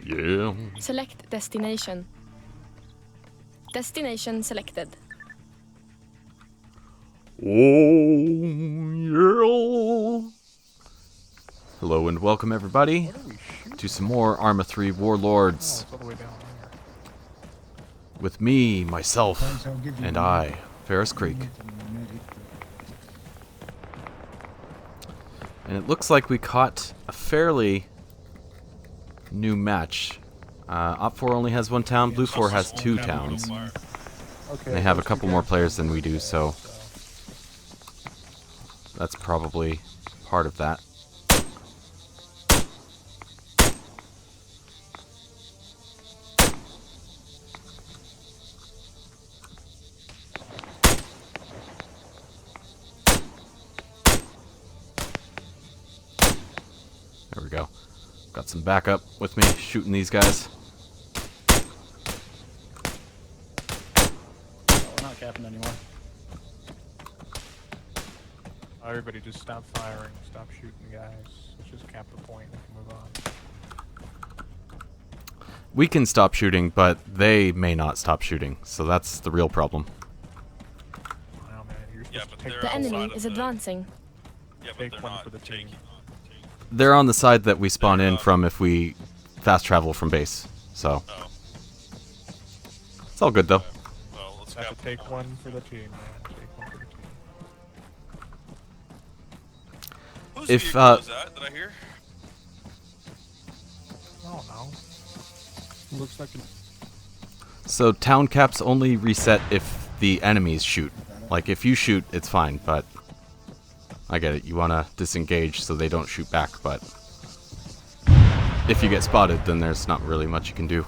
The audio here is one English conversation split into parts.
Yeah. Select destination. Destination selected. Oh, yeah. Hello and welcome everybody to some more ArmA 3 Warlords. All the way down here. With me, myself, and I, Ferrous Creek. And it looks like we caught a fairly new match. Op 4 only has one town, Blue 4 has two towns. Okay, They have a couple more players than we do, so that's probably part of that. There we go. Got some backup with me shooting these guys. We're not capping anymore. Everybody just stop firing, stop shooting, guys. Let's just cap the point and move on. We can stop shooting, but they may not stop shooting, so that's the real problem. Wow, man, you're supposed to take The enemy is advancing. Yeah, but Take they're one not for the team. They're on the side that we spawn in from if we fast travel from base, so Oh, it's all good though. well, let's Have cap to take one for the team, man. Take one for the team. Whose If, vehicle is that? Did I hear? Oh no. Looks like So town caps only reset if the enemies shoot. Like if you shoot, it's fine, but I get it. You want to disengage so they don't shoot back, but if you get spotted, then there's not really much you can do.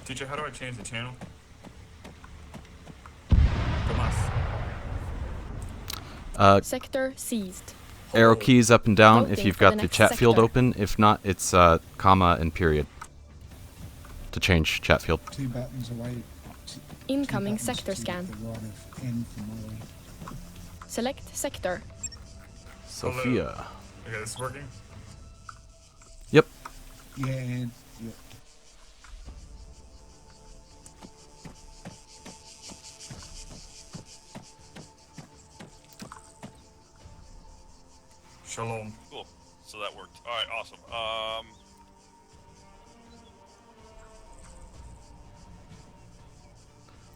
Teacher, how do I change the channel? Tomas. Sector seized. Arrow keys up and down if Voting you've for the got the next chat field sector. open. If not, it's comma and period to change chat field. 2 buttons away. Incoming sector scan. N. Select sector. Sophia. Okay, this is working. Yep. Yeah, and yeah. Shalom. Cool. So that worked. All right, awesome.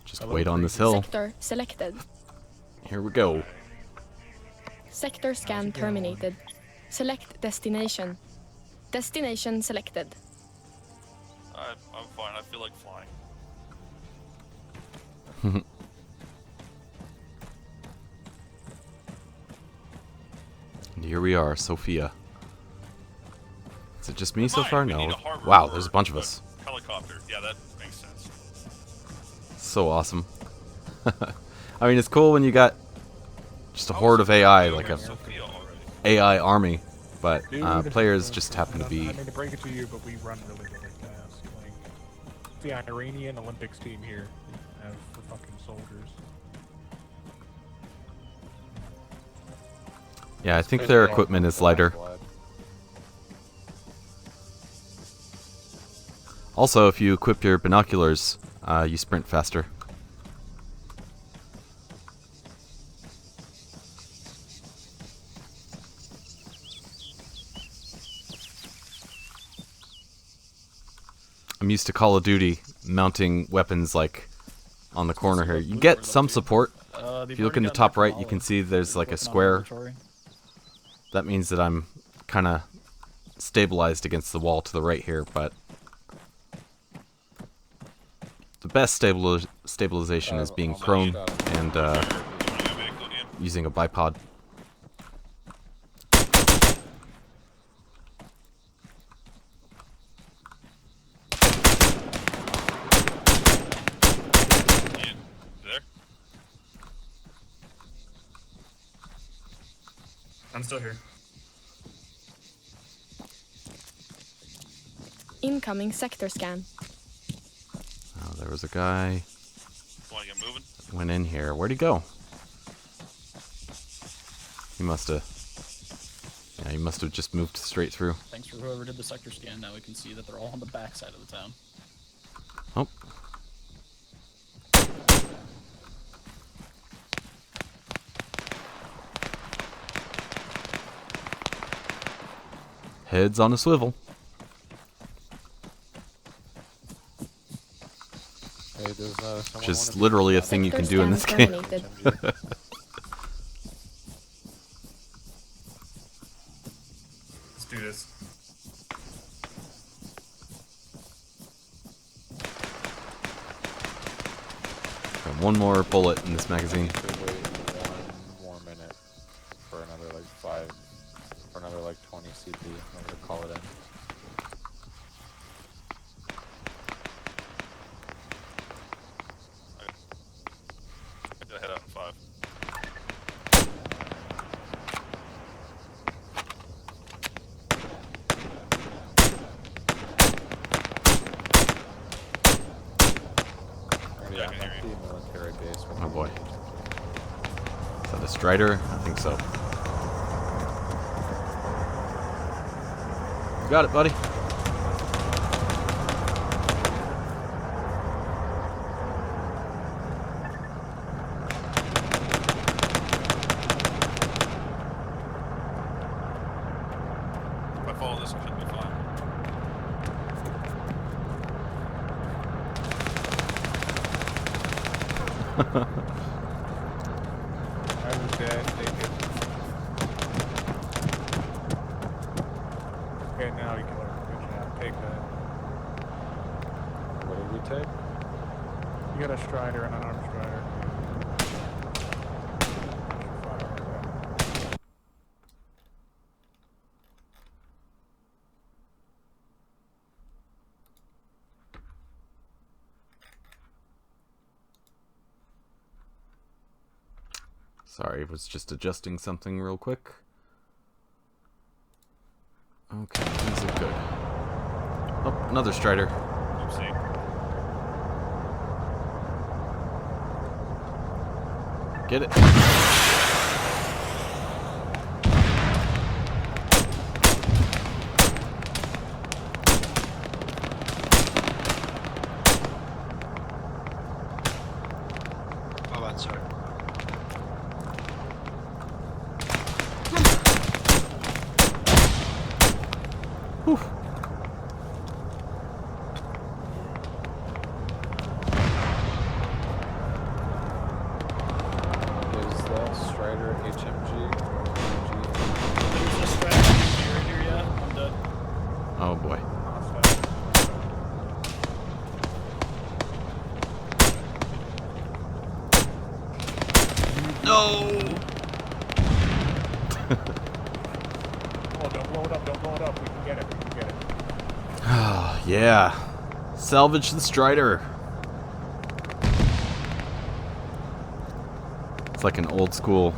Just wait on this hill. Sector selected. Here we go. Sector scan terminated. Select destination. Destination selected. I'm fine. I feel like flying. And here we are, Sophia. Is it just me so Fine, far? we No. need a harbor Wow, or there's a bunch of us. Helicopter. Yeah, that makes sense. So awesome. I mean, it's cool when you got just a horde of AI, like a Sophia already. AI army, but Dude, players just happen to be... I mean to break it to you, but we run really, really fast. Like the Iranian Olympics team here have the fucking soldiers. Yeah, I think their equipment is lighter. Also, if you equip your binoculars, you sprint faster. I'm used to Call of Duty mounting weapons like on the corner here. You get some support. If you look in the top right, you can see there's like a square. That means that I'm kind of stabilized against the wall to the right here, but the best stabilization is being prone and using a bipod. Ian, there? I'm still here. Incoming sector scan. Oh, there was a guy. Want to get moving. Went in here. Where'd he go? He must have. Yeah, he must have just moved straight through. Thanks for whoever did the sector scan. Now we can see that they're all on the back side of the town. Oh. Heads on a swivel. Hey, does someone Which is wanna be literally a shot thing you at? can Sector do in this scan game. terminated. SMG? Let's do this. Got one more bullet in this magazine. To wait 1 more minute for another like 20 CP. I'm gonna call it in. I gotta head out in 5. Already Yeah, I on can hear empty military base. Oh boy. Is that a Strider? I think so. You got it, buddy. If I follow this, I should be fine. I was dead. Take it. Okay, now you can learn. Good job. Take that. What did we take? You got a Strider and an armed Strider. Sorry, was just adjusting something real quick. Okay, these are good. Oh, another Strider. Oopsie. Get it. Oh, that's sorry. Whew. Is that Strider HMG? There's a strategy here, yeah. I'm dead. Oh boy. No! Oh, don't blow it up. Don't blow it up. We can get it. We can get it. Oh, yeah. Salvage the Strider. It's like an old school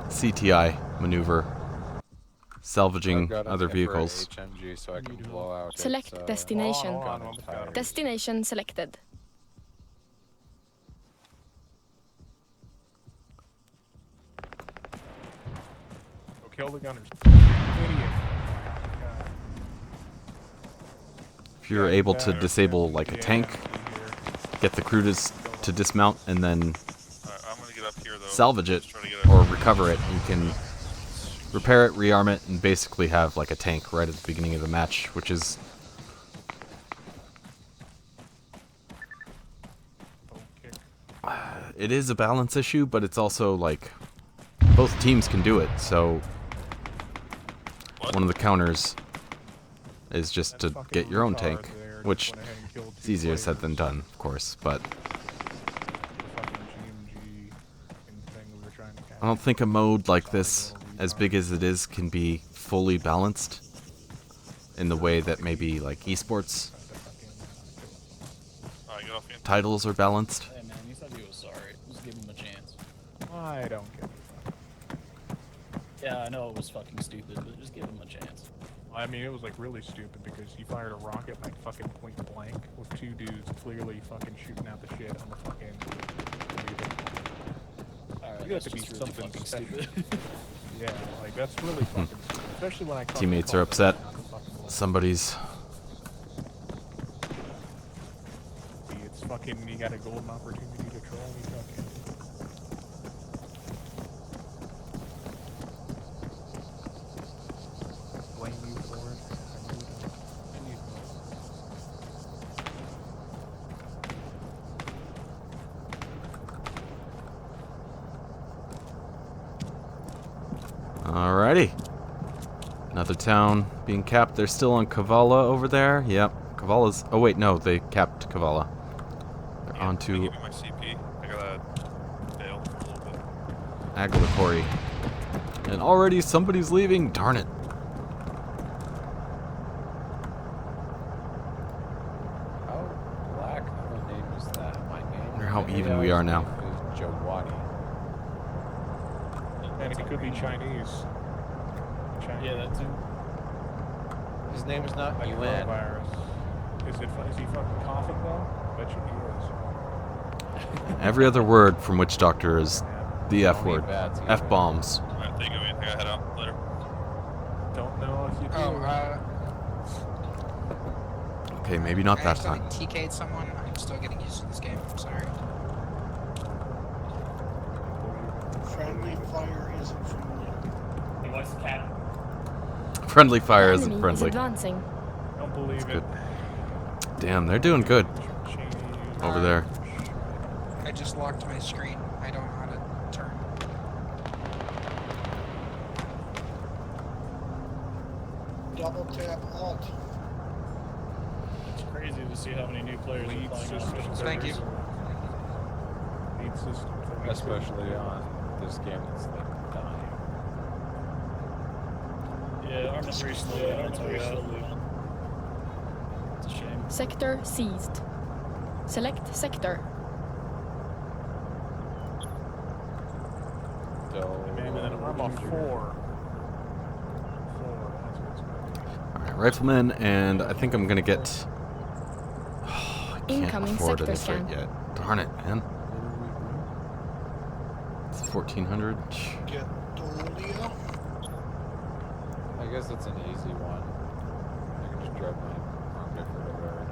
CTI maneuver. Salvaging I've got an other infrared vehicles. HMG so I can blow out its, Select destination. Hold on, gun hold on. tires. Destination selected. Go kill the gunners. Idiot. God. If you're able to disable like a tank, get the crew to dismount and then Alright, I'm gonna get up here though. salvage it Just try to get or up. recover it, you can repair it, rearm it, and basically have like a tank right at the beginning of the match, which is it is a balance issue, but it's also like both teams can do it. So What? one of the counters is just to get your own tank, which is easier said than done, of course. But I don't think a mode like this, as big as it is, can be fully balanced in the way that maybe like esports Alright, get off me. titles are balanced. Hey man, he said he was sorry. Just give him a chance. I don't get it. Yeah, I know it was fucking stupid, but just give him a chance. I mean, it was like really stupid because he fired a rocket like fucking point blank with two dudes clearly fucking shooting out the shit on the fucking. You have to be something special. Yeah, like that's really fucking stupid. Especially when I Teammates are upset. Somebody's. It's fucking. You got a golden opportunity to troll me, fucking. Blame you for it. I need Alrighty. Another town being capped. They're still on Kavala over there. Yep. Kavala's. Oh, wait, no. They capped Kavala. They're Yeah, on to give me my CP. I gotta bail for a little bit. Agilacori. And already somebody's leaving. Darn it. How black of a name is that? My name. Wonder how Maybe even I we was are now. thinking it was Jawadi. And it could be Chinese. Yeah, that too. His name is not Like UN. coronavirus. Is he fucking coughing though? Bet you he is. Every other word from Witch Doctor is Yeah. the F Don't eat word. bats either. F-bombs. Alright, thank you, man. I gotta head out. Later. Don't know if you do. Okay, maybe not I that accidentally time. TK'd someone. I'm still getting used to this game. I'm sorry. Friendly fire isn't friendly. He wants the cat. Friendly fire The isn't enemy is friendly. advancing. Don't believe Good. it. Damn, they're doing good over there. I just locked my screen. I don't know how to turn. Double tap alt. It's crazy to see how many new players Lead are playing system. on. Thank you. Lead system. Especially on this game that's like dying. Yeah, ArmA's very slowly on its way out. It's a shame. Sector seized. Select sector. Man, and then ArmA 4. That's what it's gonna be. Alright, rifleman, and I think I'm gonna get. I can't Incoming afford sector it scan. yet. Darn it, man. It's 1400. Get Dolia. I guess it's an easy one. I can just drive my arm different over right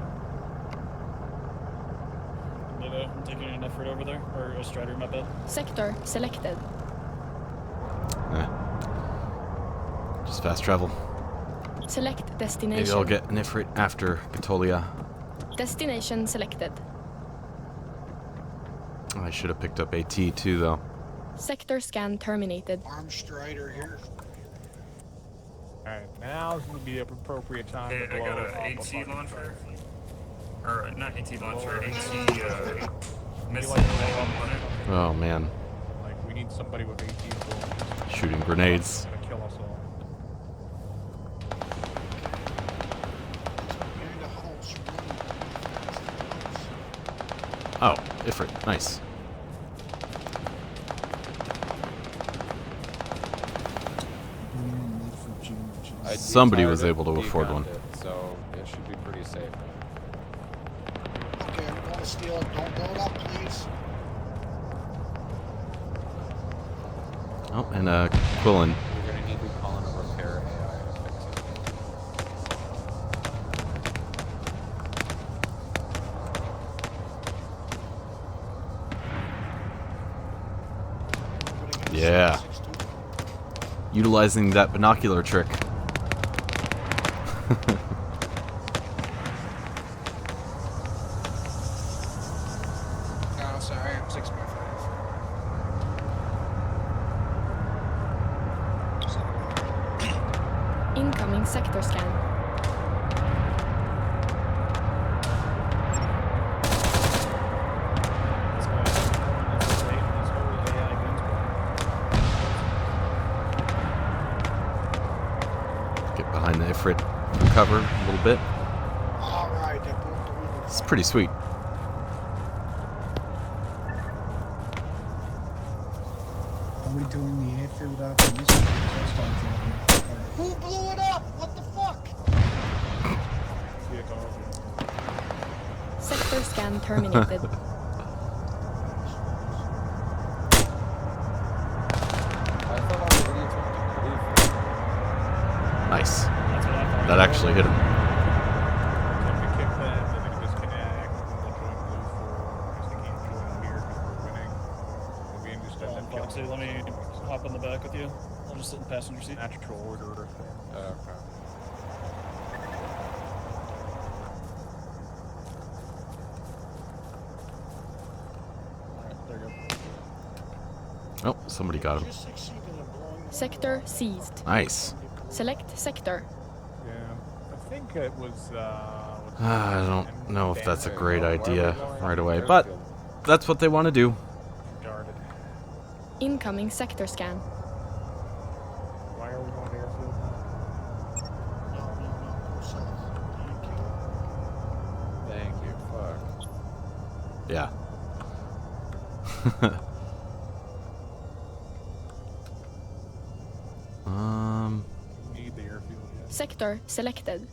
now. Livo, I'm taking an effort over there. Or a strider, my bad. Sector selected. Just fast travel. Select Maybe destination. I'll get an Ifrit after Gatolia. Destination selected. I should have picked up AT too, though. Sector scan terminated. Arm Strider here. Alright, now's gonna be an appropriate time Hey, to I blow got up a the AT fucking launcher. fire. Or not AT launcher, AT missile like thing on it. Oh man, Like, we need somebody with AT bullets. shooting grenades. It's gonna kill us all. Behind a house. Oh, Ifrit, nice. I'd be Somebody tired was of able to afford one. degunned it, so it should be pretty safe. Okay, I'm gonna steal it. Don't blow it up, please. Oh, and Quillen. You're gonna need to call in a repair AI to fix it. Yeah. Utilizing that binocular trick. No, sorry, I'm 6.5. Incoming sector scan. Let's go. Let's wait. Let's hold the AI guns. Get behind the Ifrit for cover a little bit. Alright, I broke the window. It's pretty sweet. Are we doing the airfield up in this one? Who blew it up? What the fuck? scan terminated. I thought all the idiots went to blue for Nice. That's what I thought. That actually hit him. Time to kick them, and then disconnect, and they'll join blue 4, because they can't join here because we're winning. And we just end up Foxy, let me hop in the back with you. I'll just sit in the passenger seat. natural order of things. Okay. Alright, there you go. Oh, somebody got him. Just succeeded in blowing the Sector seized. Nice. Select sector. Yeah, I think it was, I don't know if that's a great Where are we idea going? right away, but that's what they want to do. Darn it. Incoming sector scan. Why are we going to airfield now? No, go south. Thank you. Thank you. Fuck. Yeah. Need the airfield yet. Sector selected.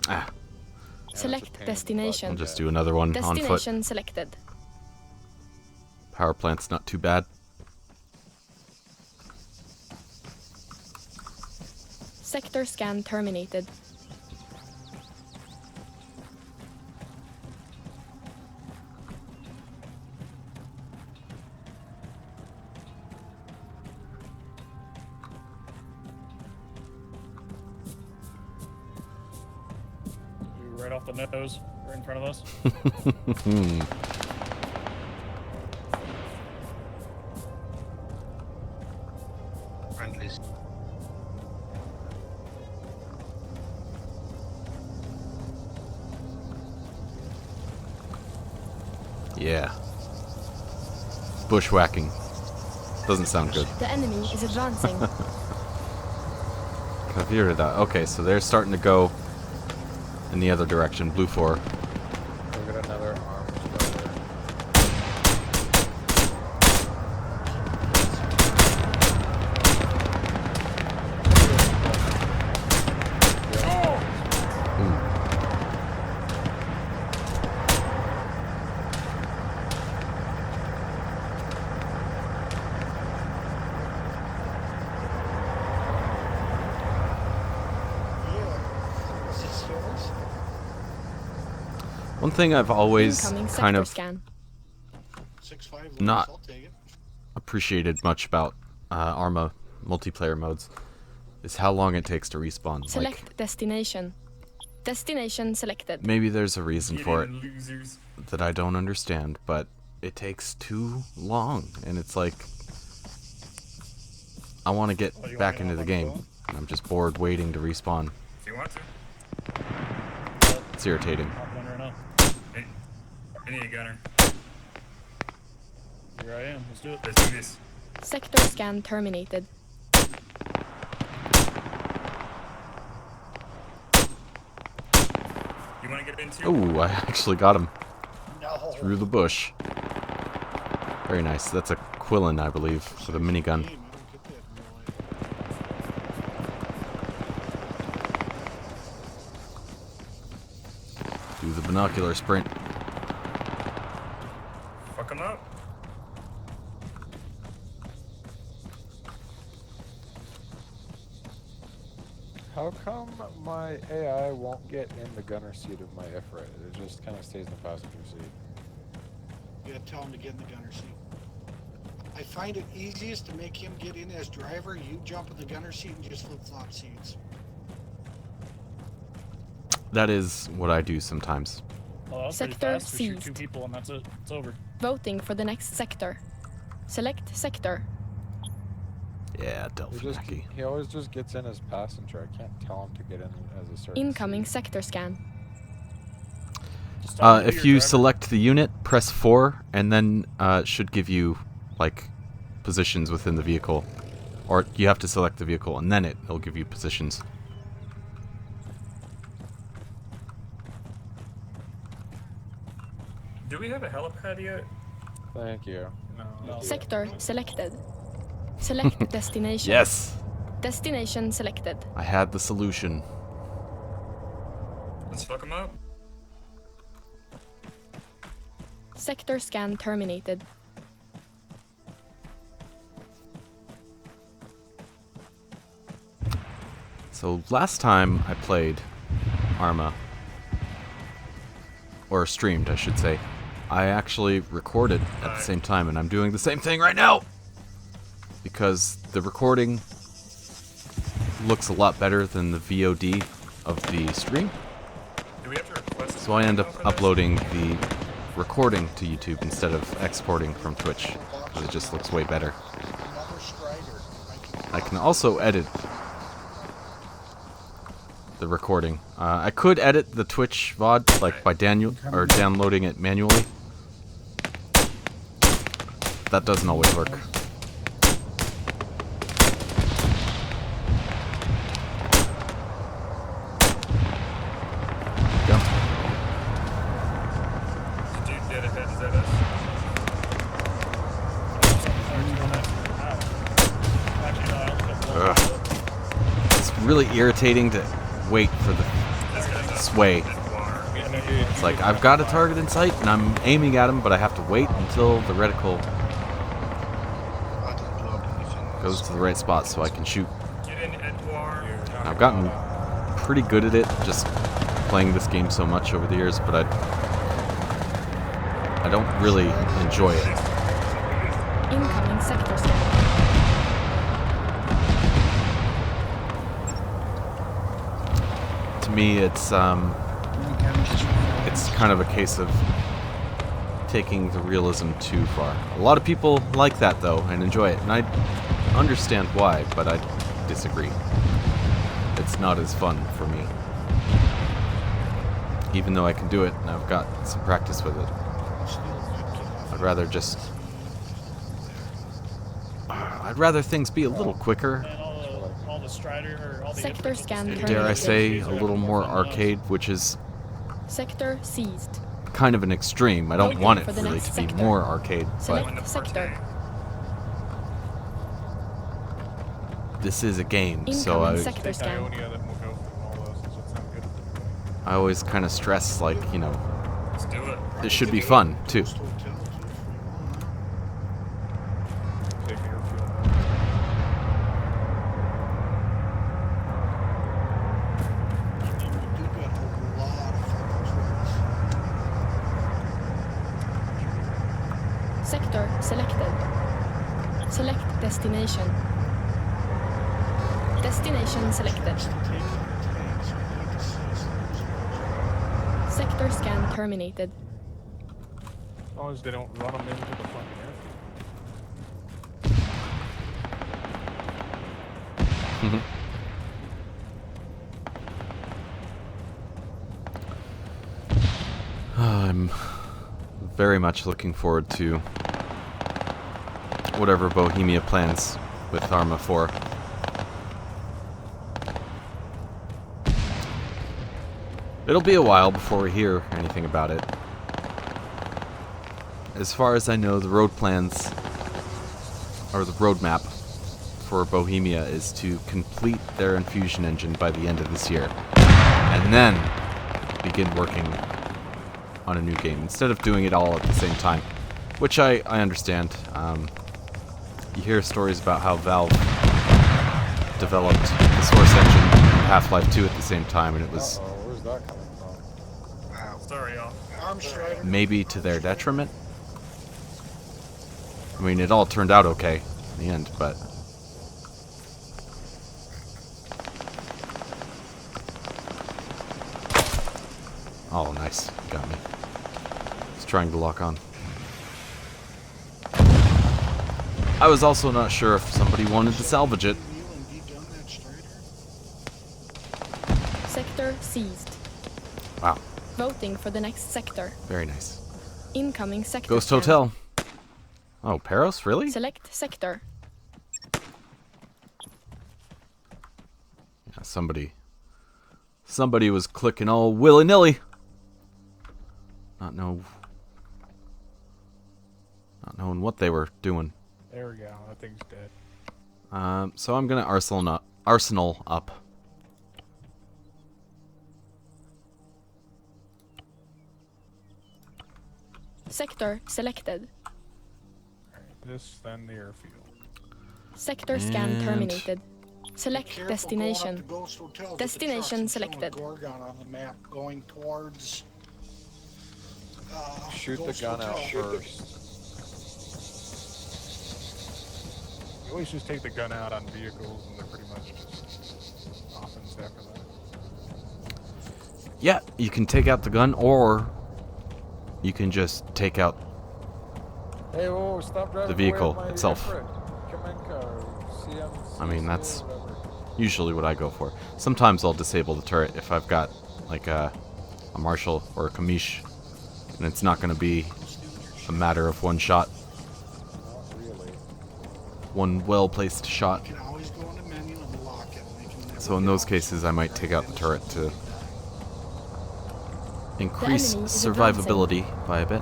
Ah, Yeah, Select it's a pain in the butt. destination. I'll just do another one on foot. Destination selected. Power plant's not too bad. Sector scan terminated. You right off the nose, right in front of us. Friendlies. Yeah. Bushwhacking. Doesn't sound good. The enemy is advancing. Cavira that. Okay, so they're starting to go in the other direction. Blue 4. Look at another arm splitter. Yeah. Is this yours? One thing I've always Incoming kind sector of scan. 6-5 Not- I'll take it. appreciated much about ArmA multiplayer modes is how long it takes to respawn. Like, Select destination. Destination selected. maybe there's a reason for it Get in, losers. that I don't understand, but it takes too long, and it's like I want to get Oh, you back want me into to the hop on the game, phone? and I'm just bored waiting to respawn. If you want to. It's irritating. Hop in right now. Hey, I need a gunner. Here I am. Let's do it. Let's do this. Sector scan terminated. You want to get into? Oh, I actually got him No. through the bush. Very nice. That's a Quillen, I believe, with a minigun. Game, I don't get that in real life. Do the binocular sprint. Fuck him up. How come my AI won't get in the gunner seat of my Ifrit? It just kind of stays in the passenger seat. You gotta tell him to get in the gunner seat. I find it easiest to make him get in as driver. You jump in the gunner seat and just flip-flop seats. That is what I do sometimes. Oh, that was pretty Sector fast. We shoot 2 seized. people and that's it. It's over. Voting for the next sector. Select sector. Yeah, He, Delphinaki. he always just gets in as passenger. I can't tell him to get in as a certain Incoming seat. sector scan. Just tell me who If your you driver- select the unit, press 4, and then it should give you, like, positions within the vehicle. Or you have to select the vehicle, and then it'll give you positions. Do we have a helipad yet? Thank you. No. Sector selected. Select destination. Yes! Destination selected. I had the solution. Let's fuck him up. Sector scan terminated. So last time I played ArmA, or streamed, I should say, I actually recorded at the same time, and I'm doing the same thing right now! Because the recording looks a lot better than the VOD of the stream. Do we have to request So I end up for this? uploading the recording to YouTube instead of exporting from Twitch, because it just looks way better. Another Strider. I can also edit the recording. I could edit the Twitch VOD, like by downloading it manually. That doesn't always work. Go. Dude dead ahead, is that us? Actually, no, I don't think so. Ugh. It's really irritating to wait for the This guy's up. sway. It's like, I've got a target in sight, and I'm aiming at him, but I have to wait until the reticle goes to the right spot so I can shoot. Get in, Edouard. And I've gotten pretty good at it, just playing this game so much over the years, but I don't really enjoy it. Incoming sector scan. To me, it's kind of a case of taking the realism too far. A lot of people like that, though, and enjoy it, and I understand why, but I disagree. It's not as fun for me. Even though I can do it, and I've got some practice with it. I'd rather just... I'd rather things be a little quicker. And all the Strider, or all the Sector infantry scan stations Dare I terminated. say, a are little gonna more go from, arcade, which is Sector seized. kind of an extreme. I don't Waiting want it for the really next to be sector. more arcade, but Select sector. this is a game, so Incoming I sector scan. Ionia, then we'll go through all those. Does that sound good? always kind of stress, like, you know, Let's do it. it should be fun, too. Coast Hotel, too, if we want. Take airfield. I mean, we do got a lot of Ferrous roads. Sector selected. Select destination. Destination selected. Just to take out tanks, we need to see some of those roads. Sector scan terminated. As long as they don't run them into the front airfield. I'm very much looking forward to whatever Bohemia plans with ArmA 4. It'll be a while before we hear anything about it. As far as I know, the road plans, or the roadmap for Bohemia is to complete their infusion engine by the end of this year. And then begin working on a new game, instead of doing it all at the same time. Which I understand. You hear stories about how Valve developed the Source engine and Half-Life 2 at the same time, and it was Where's that coming from? Wow. Sorry, y'all. Arm Strider. maybe to their detriment. I mean, it all turned out okay in the end, but... Oh, nice. Got me. It's trying to lock on. I was also not sure if somebody wanted to salvage it. Kneel and de-gun that Strider. Sector seized. Wow, Voting for the next sector. very nice. Incoming sector Ghost scan. Hotel. Oh, Ferrous? Really? Select sector. Yeah, somebody was clicking all willy-nilly. Not knowing what they were doing. There we go. That thing's dead. So I'm gonna arsenal up. Sector selected. This, then the airfield. Sector scan And- terminated. Select Careful going up destination. to Ghost Hotel. Get the Destination trucks and selected. show a Gorgon on the map going towards. Shoot the Ghost gun out Hotel. first. You always just take the gun out on vehicles, and they're pretty much just offense after that. Yeah, you can take out the gun, or you can just take out. Hey, whoa, stop driving The vehicle away with my itself. Everett. Kamenka, CM, I mean, that's- or whatever. Usually what I go for. Sometimes I'll disable the turret if I've got like a Marshal or a Kamish, and it's not going to be a matter of one shot, Not really. one well-placed shot. You can always go in the menu and lock it. And they can never So in get those out. cases, I might take out the turret to increase enemy is survivability by a bit.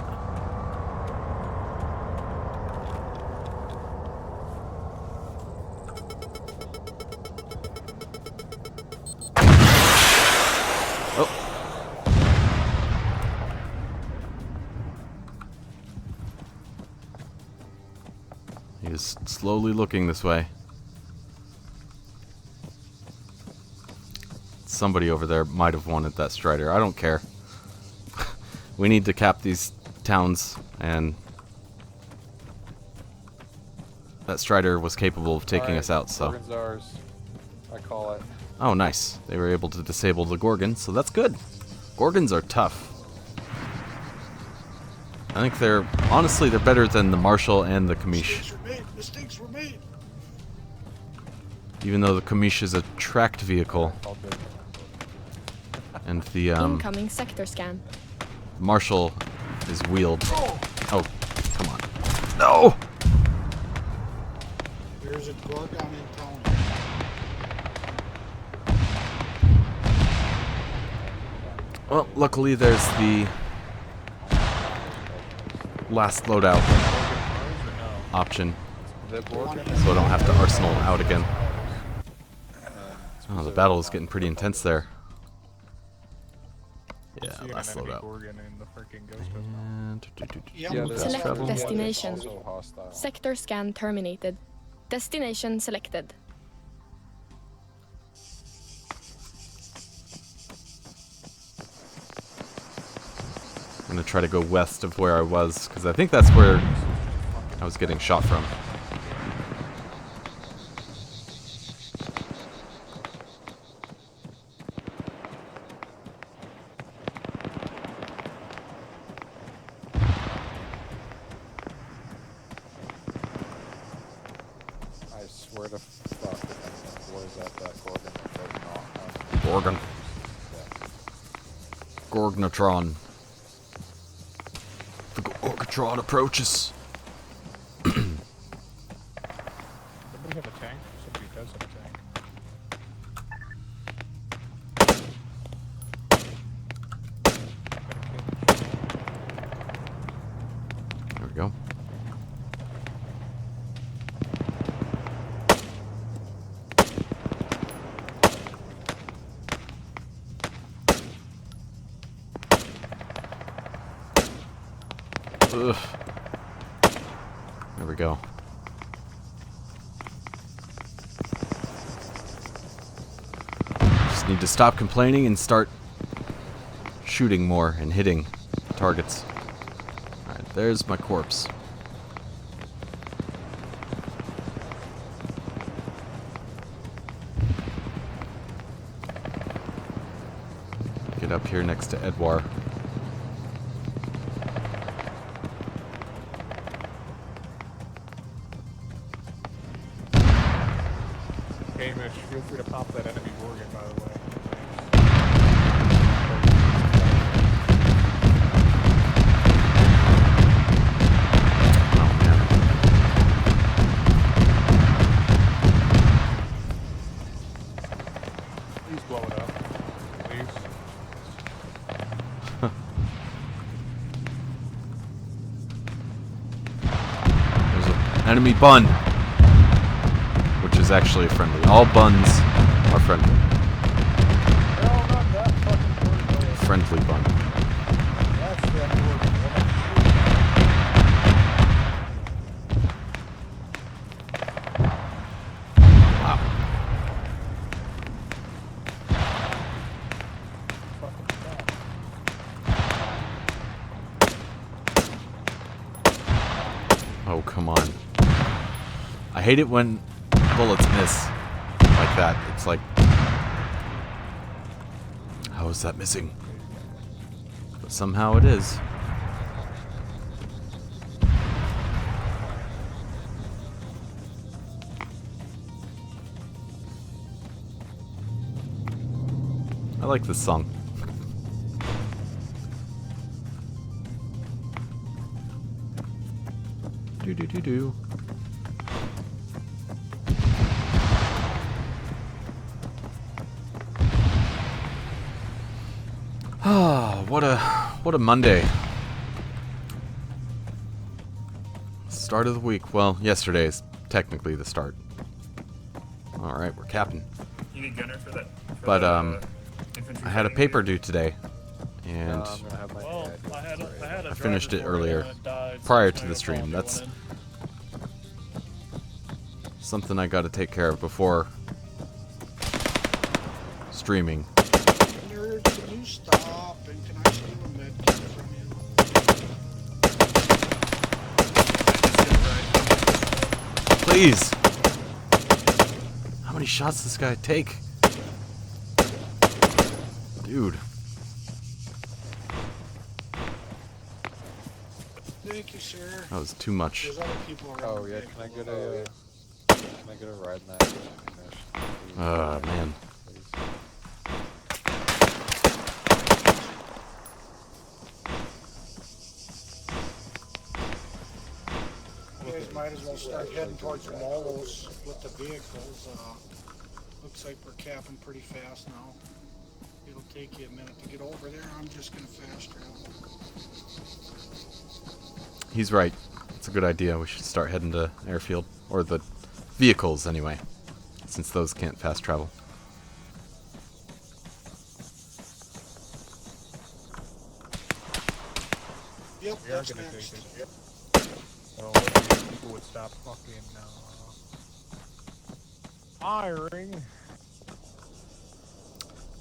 Oh. He is slowly looking this way. Somebody over there might have wanted that Strider. I don't care. We need to cap these towns, and that Strider was capable of taking us out, so... Gorgon's ours. I call it. Oh, nice. They were able to disable the Gorgon, so that's good. Gorgons are tough. I think they're... Honestly, they're better than the Marshal and the Kamish. Mistakes were made. Mistakes were made. Even though the Kamish is a tracked vehicle, All good. and the Incoming sector scan. Marshal is wheeled. Oh, come on. No! There's a Gorgon in town. Well, luckily there's the last loadout option, The Gorgon so I don't have to arsenal out again. Oh, the battle is getting pretty intense there. Yeah, See an last enemy loadout. Gorgon in the freaking Ghost Hotel. And Yeah, Yeah, but there's Select travel one that's destination. also hostile. Sector scan terminated. Destination selected. I'm gonna try to go west of where I was, because I think that's where I was getting shot from. I swear to fuck if anything blows up that Gorgon that does not have Gorgon. Gorgnatron. The Gorgatron approaches. Somebody have a tank? Somebody does have a tank. There we go. Ugh. There we go. Just need to stop complaining and start shooting more and hitting targets. Alright, there's my corpse. Get up here next to Edouard. Hamish, feel free to pop that enemy Gorgon, by the way. Oh man. Please blow it up. Please. There's an enemy bun, which is actually friendly. All buns are friendly. No, not that fucking Gorgon. Friendly bun. That's the Gorgon. hate it when bullets miss like that. It's like, how is that missing? But somehow it is. I like this song. Do do do do. Ah, what a Monday. Start of the week. Well, yesterday is technically the start. All right, we're capping. You need gunner for that. But infantry I had a fighting paper dude? due today, and I'm gonna have my Well, head. I had a I finished driver it for earlier, and it died, so prior it's to my the stream. fault That's going something I got to take care of before streaming. Nerd, can you stop? And can I steal a med kit from you? Please. How many shots does this guy take? Dude. Thank you, sir. That was too much. There's other people around. Oh yeah, the can I table. get a ride in that mission? Man. Please. You guys might as well start heading towards Molos with the vehicles. Looks like we're capping pretty fast now. It'll take you a minute to get over there. I'm just gonna fast travel. He's right. It's a good idea. We should start heading to airfield. Or the vehicles, anyway. Since those can't fast travel. Yep, We are that's gonna next. take it. So if people would stop fucking firing.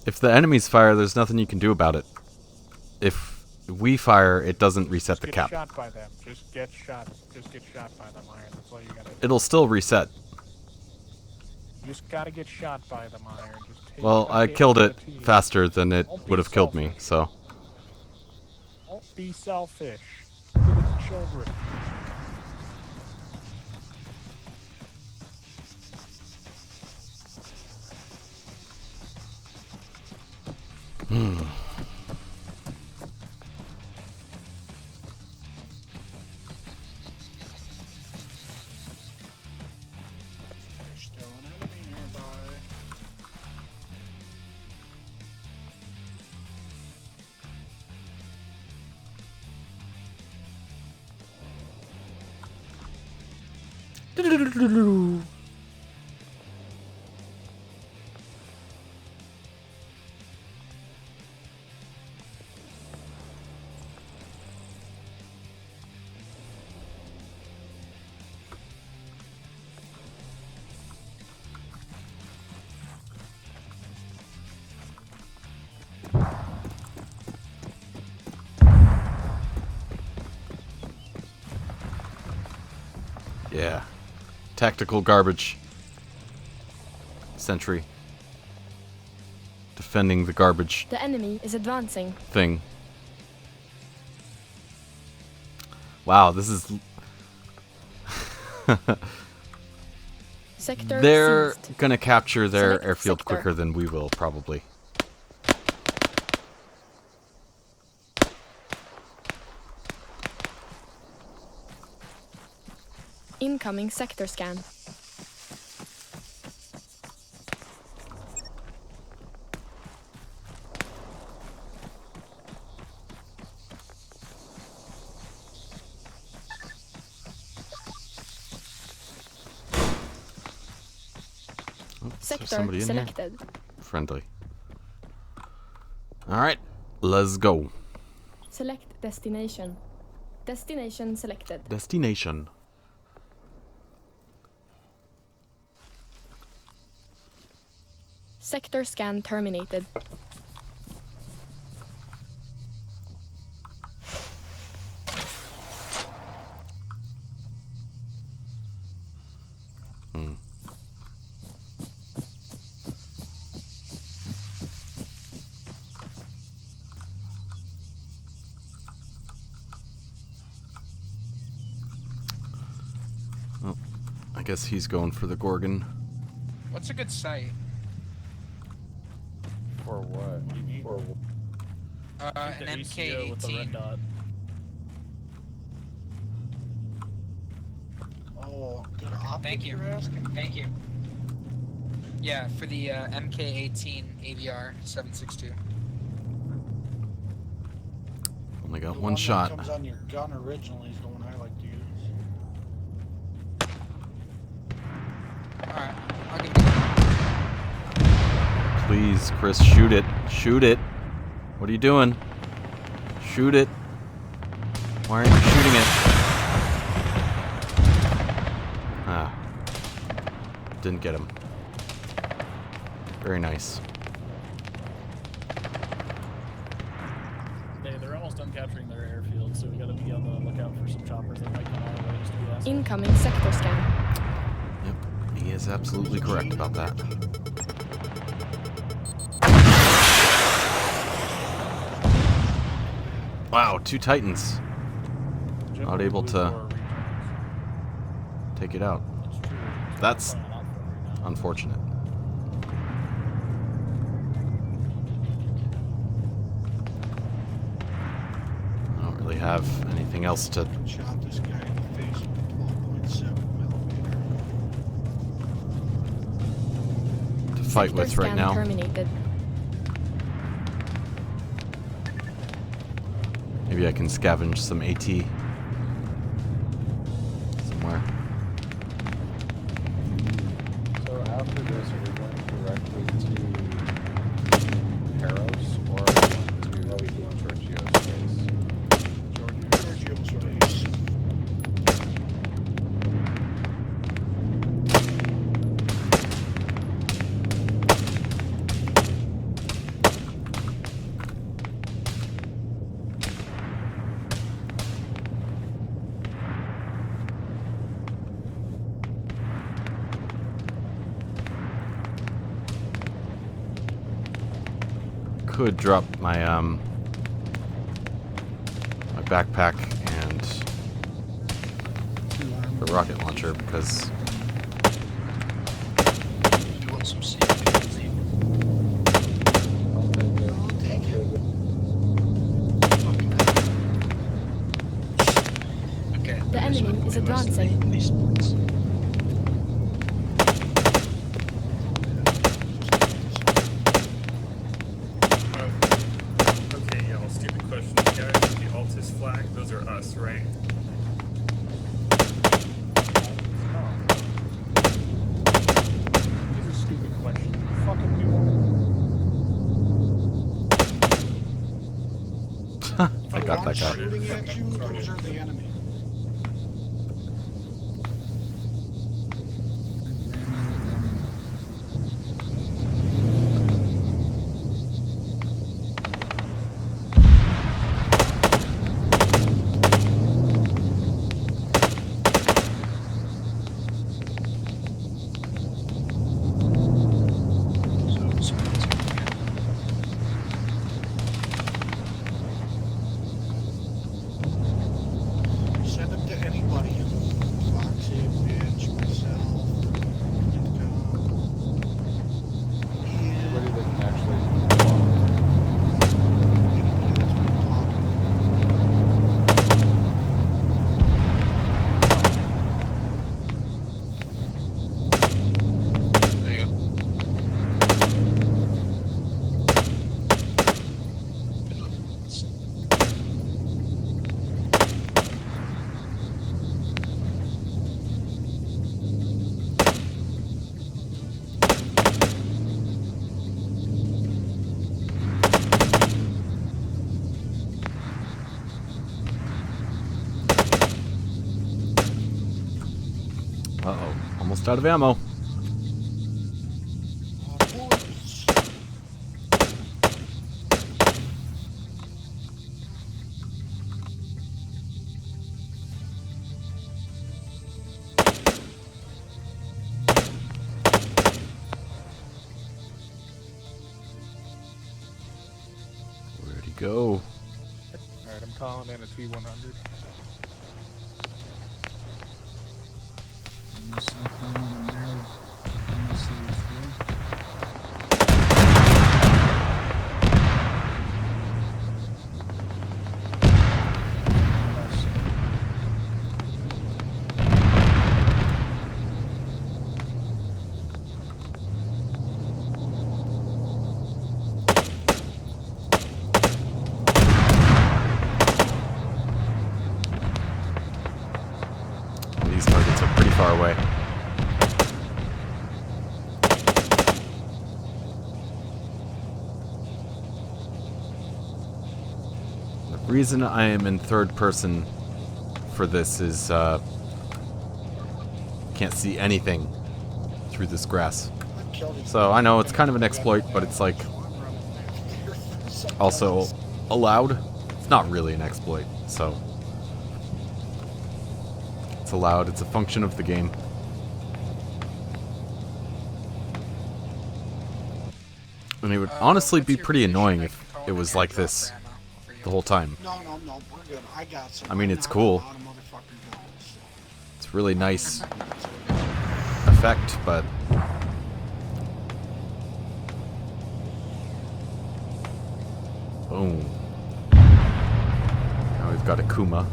If the enemies fire, there's nothing you can do about it. If we fire, it doesn't reset the Get cap. shot by them. Just get shot. Just get shot by them, Iron. That's all you gotta do. It'll still reset. You just gotta get shot by them, Iron. Just take Well, a I hit killed for it the team. faster than it Don't be would have killed me, selfish. so. Don't be selfish. Give it to children. There's still an enemy nearby. Yeah. Tactical garbage. Sentry. Defending the garbage The enemy is advancing. thing. Wow, this is... Sector They're seized. gonna capture their Select airfield sector. quicker than we will, probably. Incoming sector scan. Oh, is there Sector somebody in here? selected. Friendly. Alright, let's go. Select destination. Destination selected. Destination. Sector scan terminated. I guess he's going for the Gorgon. What's a good site? For what? For An The ACO with the red MK18. dot. Oh, good optic Thank you. you're asking? Thank you. Yeah, for the MK18 AVR 762. Only got The one that shot. comes on your gun originally is the one I like to use. Alright, I'll give it a go. Please, Chris, shoot it. Shoot it. What are you doing? Shoot it. Why aren't you shooting it? Ah. Didn't get him. Very nice. They're almost done capturing their airfield, so we gotta be on the lookout for some choppers that might come our way just to be assholes. Incoming sector scan. Yep, he is absolutely correct about that. Wow, 2 Titans. Not able to take it out. That's unfortunate. I don't really have anything else to Shot this guy in the face with a 12.7 millimeter. fight Sector with right scan now. terminated. Maybe I can scavenge some AT somewhere. So after this, are we going directly to Ferrous or are we going to Giorgio space? Giorgio space. Could drop my my backpack and the rocket launcher because You want some seed? I'll take it. Okay. The enemy is advancing. These points. Okay, y'all, stupid question, guys. The Altis flag, those are us, right? These are stupid questions. Fucking do one. I got that guy. Shooting at you, those are the enemy. Send them to anybody. Foxy, bitch, myself. Anybody that can actually There you go. Uh-oh, almost out of ammo. boys. Where'd he go? Alright, I'm calling in a T100. These targets are pretty far away. The reason I am in third person for this is can't see anything through this grass. So I know it's kind of an exploit, but it's like also allowed. It's not really an exploit, so it's allowed. It's a function of the game. And it would honestly be pretty annoying if it was like this the whole time. No, we're good. I got some. I mean, it's Not cool. a lot of motherfucking dogs. It's really nice effect, but boom. Now we've got a Kuma.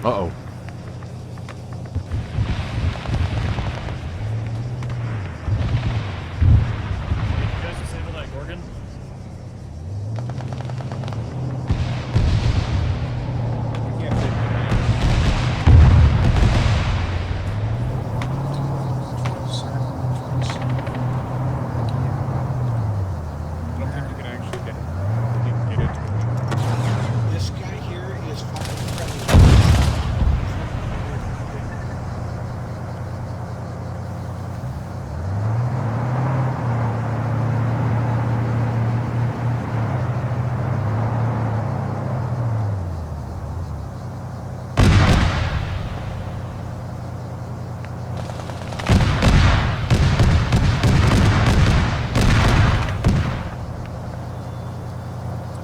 Uh-oh. You guys disable that Gorgon? I don't think you can actually get into it. This guy here is fucking friendly.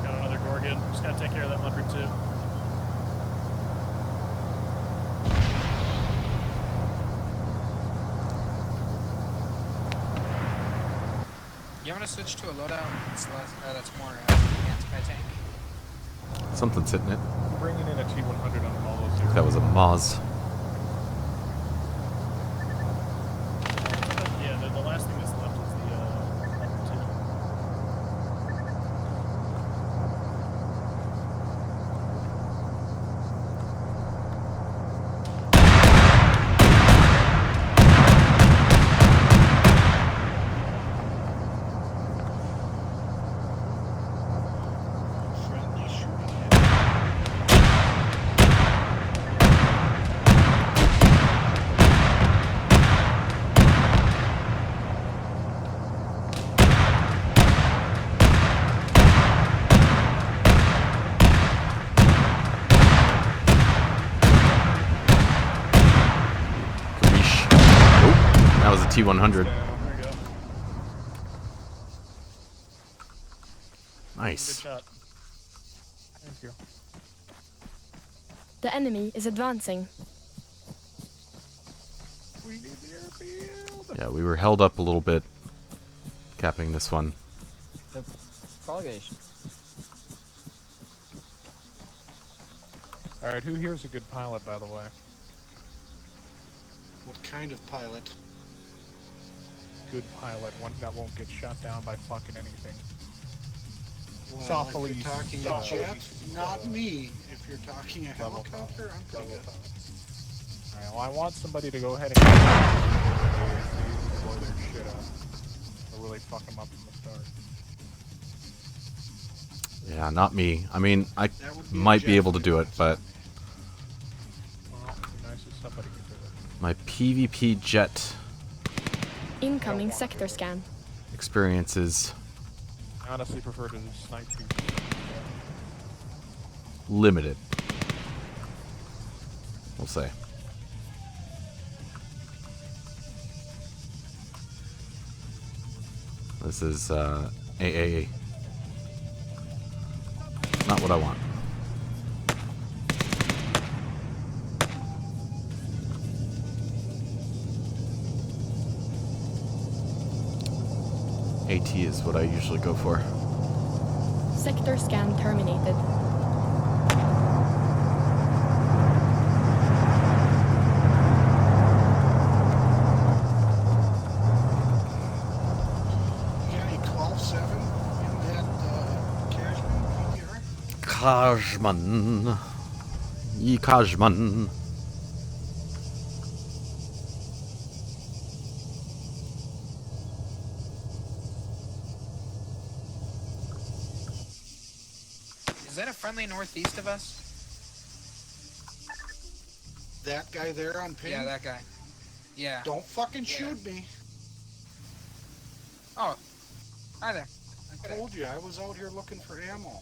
Got another Gorgon. Just gotta take care of that leopard too. You want to switch to a loadout that's more anti-tank? Something's hitting it. I'm bringing in a T100 on all those zeros. That was a Moz. Yeah, the last thing that's left is the leopard too. Friendly shooting. Capiche. Oh, that was a T100. There we go. Good Nice. shot. Thank you. The enemy is advancing. We need the airfield. Yeah, we were held up a little bit capping this one. Prolongation. Alright, who here's a good pilot, by the way? What kind of pilot? Good pilot, one that won't get shot down by fucking anything. Well, Softly, if you're talking a softly. jet, not me. If you're talking a helicopter, I'm pretty good. Alright, well, I want somebody to go ahead and blow their shit up. Or really fuck them up from the start. Yeah, not me. I mean, I That would be a might be jet able to do it, but Well, it'd be nice if somebody could do it. my PvP jet Incoming sector scan. experience is I honestly prefer to snipe people. Limited. We'll say. This is AAA. Not what I want. AT is what I usually go for. Sector scan terminated. Yeah, 12-7 in that Cashman PTR. Kajman. Ye Kajman. Is that a friendly northeast of us? That guy there on ping? Yeah, that guy. Yeah. Don't fucking shoot me. Oh. Hi there. I told you, I was out here looking for ammo.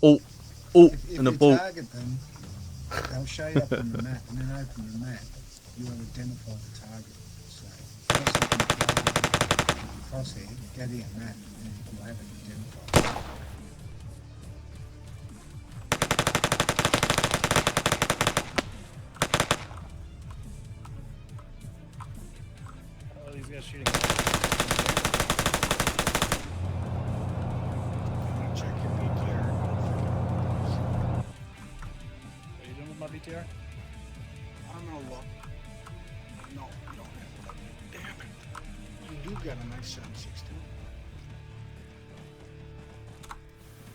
Oh, If in a you boat. target them, they'll show you up on the map, and then open the map, you will identify the target. So, first you can crosshair, go to your map, and you'll have it identified. Oh, these guys shooting. Check your PTR. What are you doing with my VTR? I'm gonna look. No, you don't have it. Damn it. You do got a nice 7.62.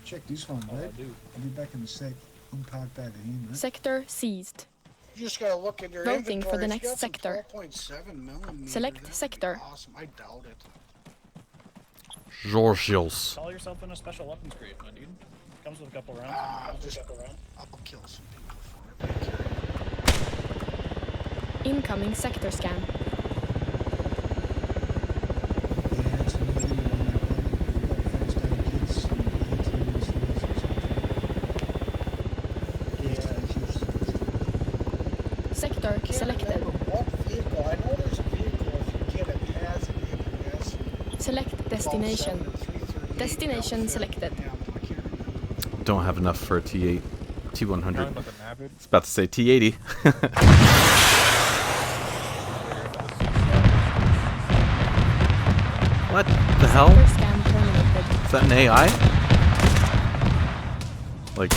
Check this one, Oh, I Red. do. I'll be back in a sec. I'm parked over here, mate. Sector seized. You just gotta look in your Voting for the inventory. It's next got some sector. 12.7 millimeter. Select That would be sector. Awesome. I doubt it. Georgios. Call yourself in a special weapons crate, my dude. Comes with a couple rounds. I'll kill some people for it. Incoming sector scan. Yeah, it's a new one that way. We've got first aid kits and ETs and Sector selected. What vehicle? I know there's a vehicle if you get it has an APS. Select destination. 12.7 Destination selected. Don't have enough for a T8, T100. Talking about the Navid. It's about to say T80. What the hell? Sector scan terminated. Is that an AI? Like,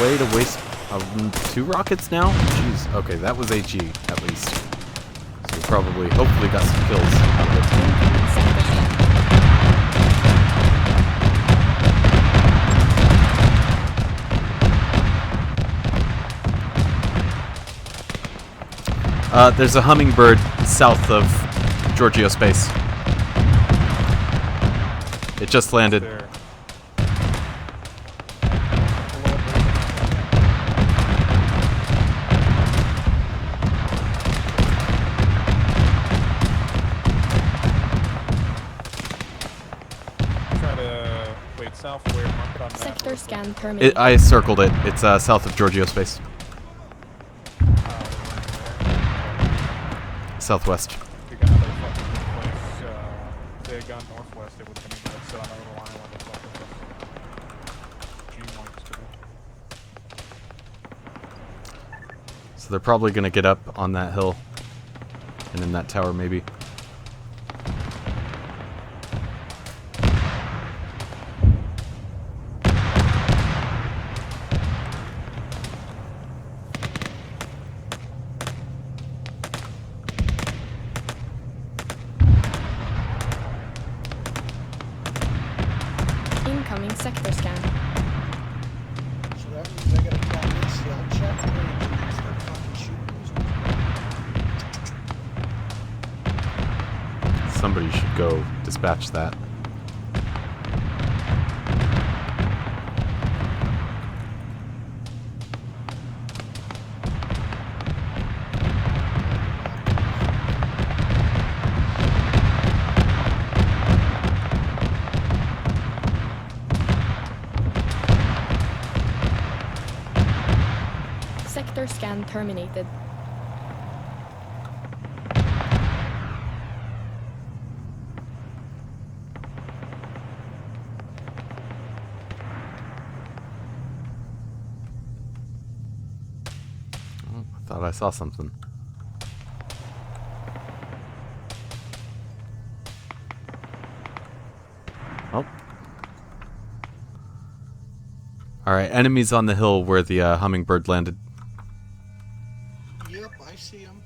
way to waste 2 rockets now? Jeez. Okay, that was AG at least. So we probably, hopefully, got some kills out of it. Incoming sector scan. There's a hummingbird south of Giorgio space. It just landed. There. Try to wait south where mark it on map. Sector scan terminated. I circled it. It's south of Giorgio space. Southwest. If you got another fucking place, they had gone northwest, it would have been able to sit on another line like the fucking G-marks to do. So they're probably gonna get up on that hill. And in that tower, maybe. Incoming sector scan. So that means I gotta call this. I'll check where you can start fucking shooting. Somebody should go dispatch that. Sector scan terminated. Oh, I thought I saw something. Oh. Alright, enemies on the hill where the hummingbird landed. Yep, I see him.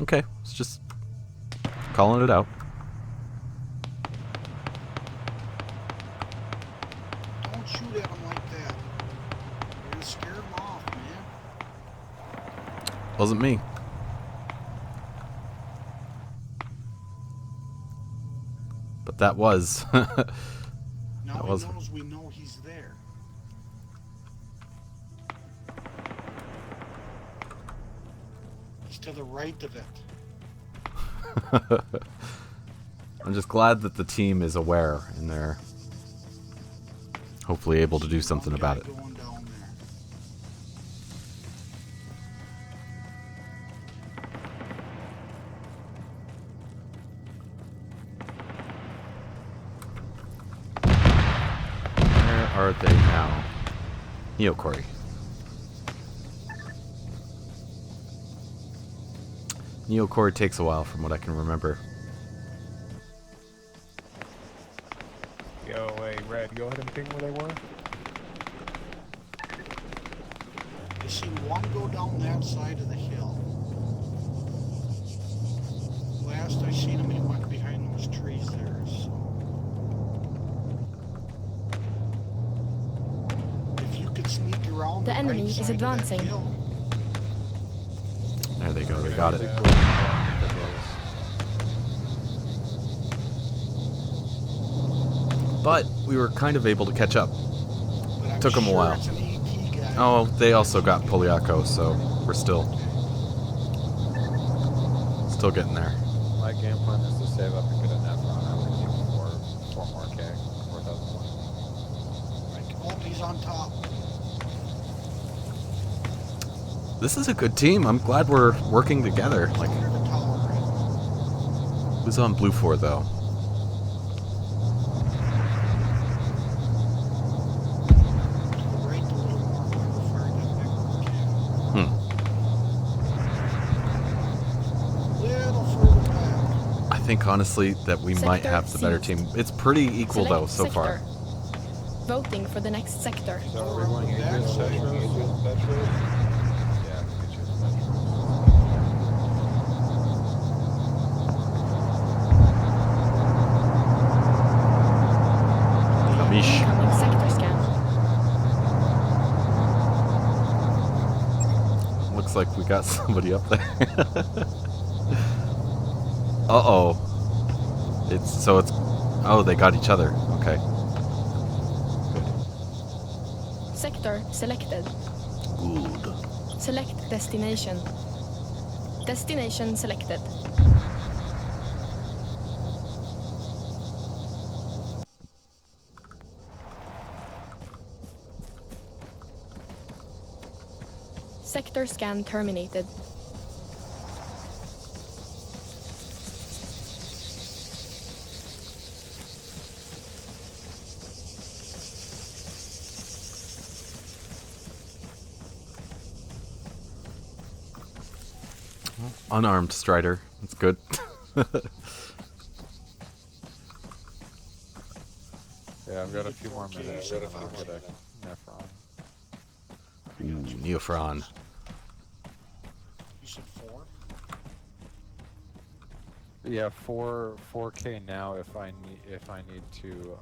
Okay, it's just calling it out. Don't shoot at him like that. You're gonna scare him off, man. Wasn't me. But that was. Now That he was. knows we know he's there. He's to the right of it. I'm just glad that the team is aware and they're hopefully able to do something about it. Going down there. Where are they now? Neocorey. Neocorey takes a while from what I can remember. Yo, hey, Red, go ahead and ping where they were. I see one go down that side of the hill. Last I seen him, he went behind those trees there. So. If you could sneak around The enemy right is side of that advancing. hill, There they go, they got it. But we were kind of able to catch up. but I'm Took 'em a sure while. it's an EP guy. Oh, they also got Poliaco, so we're still getting there. My game plan is to save up and get a net run. I would keep 4 more K, 4,000 points. Oh, he's on top. This is a good team. I'm glad we're working together. Like, Under the tower. who's on blue 4 though? Right a little more before I get back. Little further back. I think honestly that we might Sector have the better seized. team. It's pretty equal though so Select far. sector. Voting for the next sector. So are we going to That Aegis? side. Yeah, we could choose Metro. Mish. Incoming sector scan. Looks like we got somebody up there. Uh-oh. It's oh, they got each other. Okay. Sector selected. Good. Select destination. Destination selected. Sector scan terminated. Unarmed Strider. That's good. Yeah, I've got a few more minutes. I'll get a Nephron. Ooh, Neophron. You said 4? Yeah, 4K now if I need to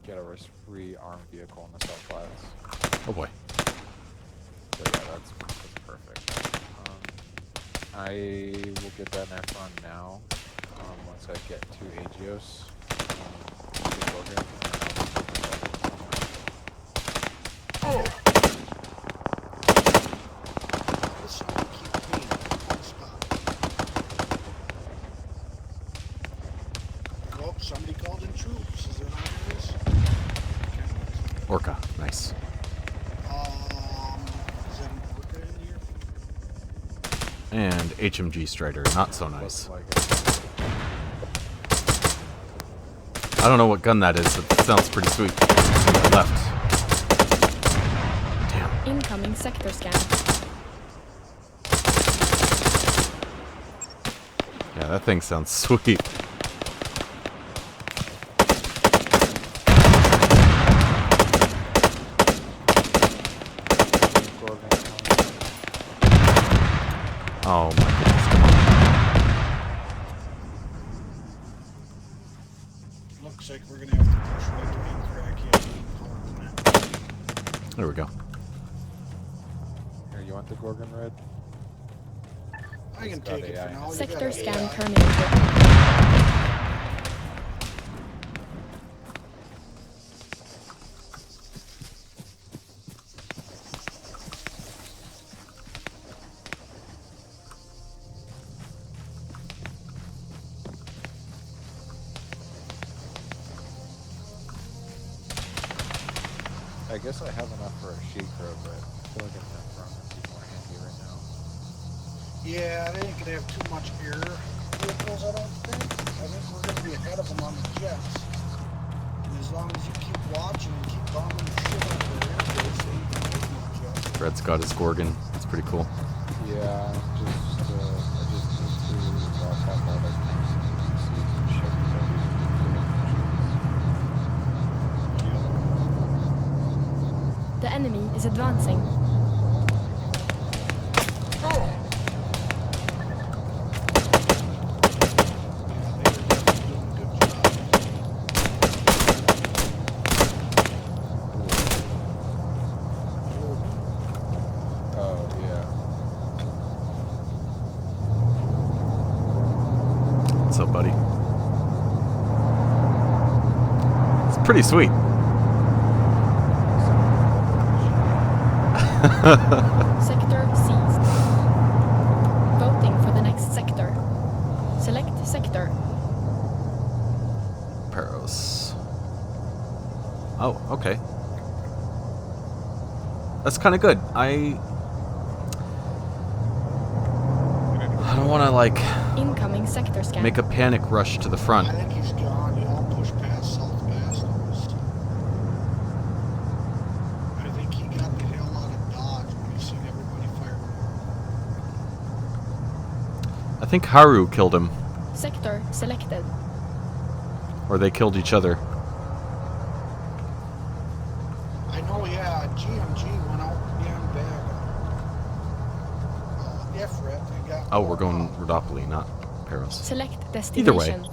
get a re-armed vehicle in the South Flats. Oh boy. So yeah, that's perfect. I will get that Nephron now. Once I get to Aegios. Oh, somebody called in troops. Is there not this? Orca. Nice. Is that an And HMG Strider, not so nice. Like it. I don't know what gun that is, but it sounds pretty sweet. To my left. Damn. Incoming sector scan. Yeah, that thing sounds sweet. Oh my goodness, come on. Looks like we're gonna have to push right to main crack here. There we go. Here, you want the Gorgon Red? I can take it for now. You Sector got scan AI. terminated. I guess I have enough for a She-Crow, but I feel like I'm not wrong would be more handy right now. Yeah, they ain't gonna have too much air vehicles, I don't think. I think we're gonna be ahead of them on the jets. And as long as you keep watching and keep bombing the shit out of their airbase, they ain't gonna make no jets. Red's got his Gorgon. It's pretty cool. Yeah, I just need to walk out all that see some shit. The enemy is advancing. Oh, yeah. What's up, buddy? It's pretty sweet. Sector seized. Voting for the next sector. Select sector. Ferrous. Oh, okay. That's kind of good. I don't want to, like, Incoming sector scan. make a panic rush to the front. I think he's gone. You all push past South Bastos. I think he got the hell out of Dodge when he seen everybody firing. I think Haru killed him, Sector selected. or they killed each other. I know, yeah, GMG went out damn bad. Ifrit, they got. Oh, we're going Rhodopoly, not Ferrous. Select Either way. destination.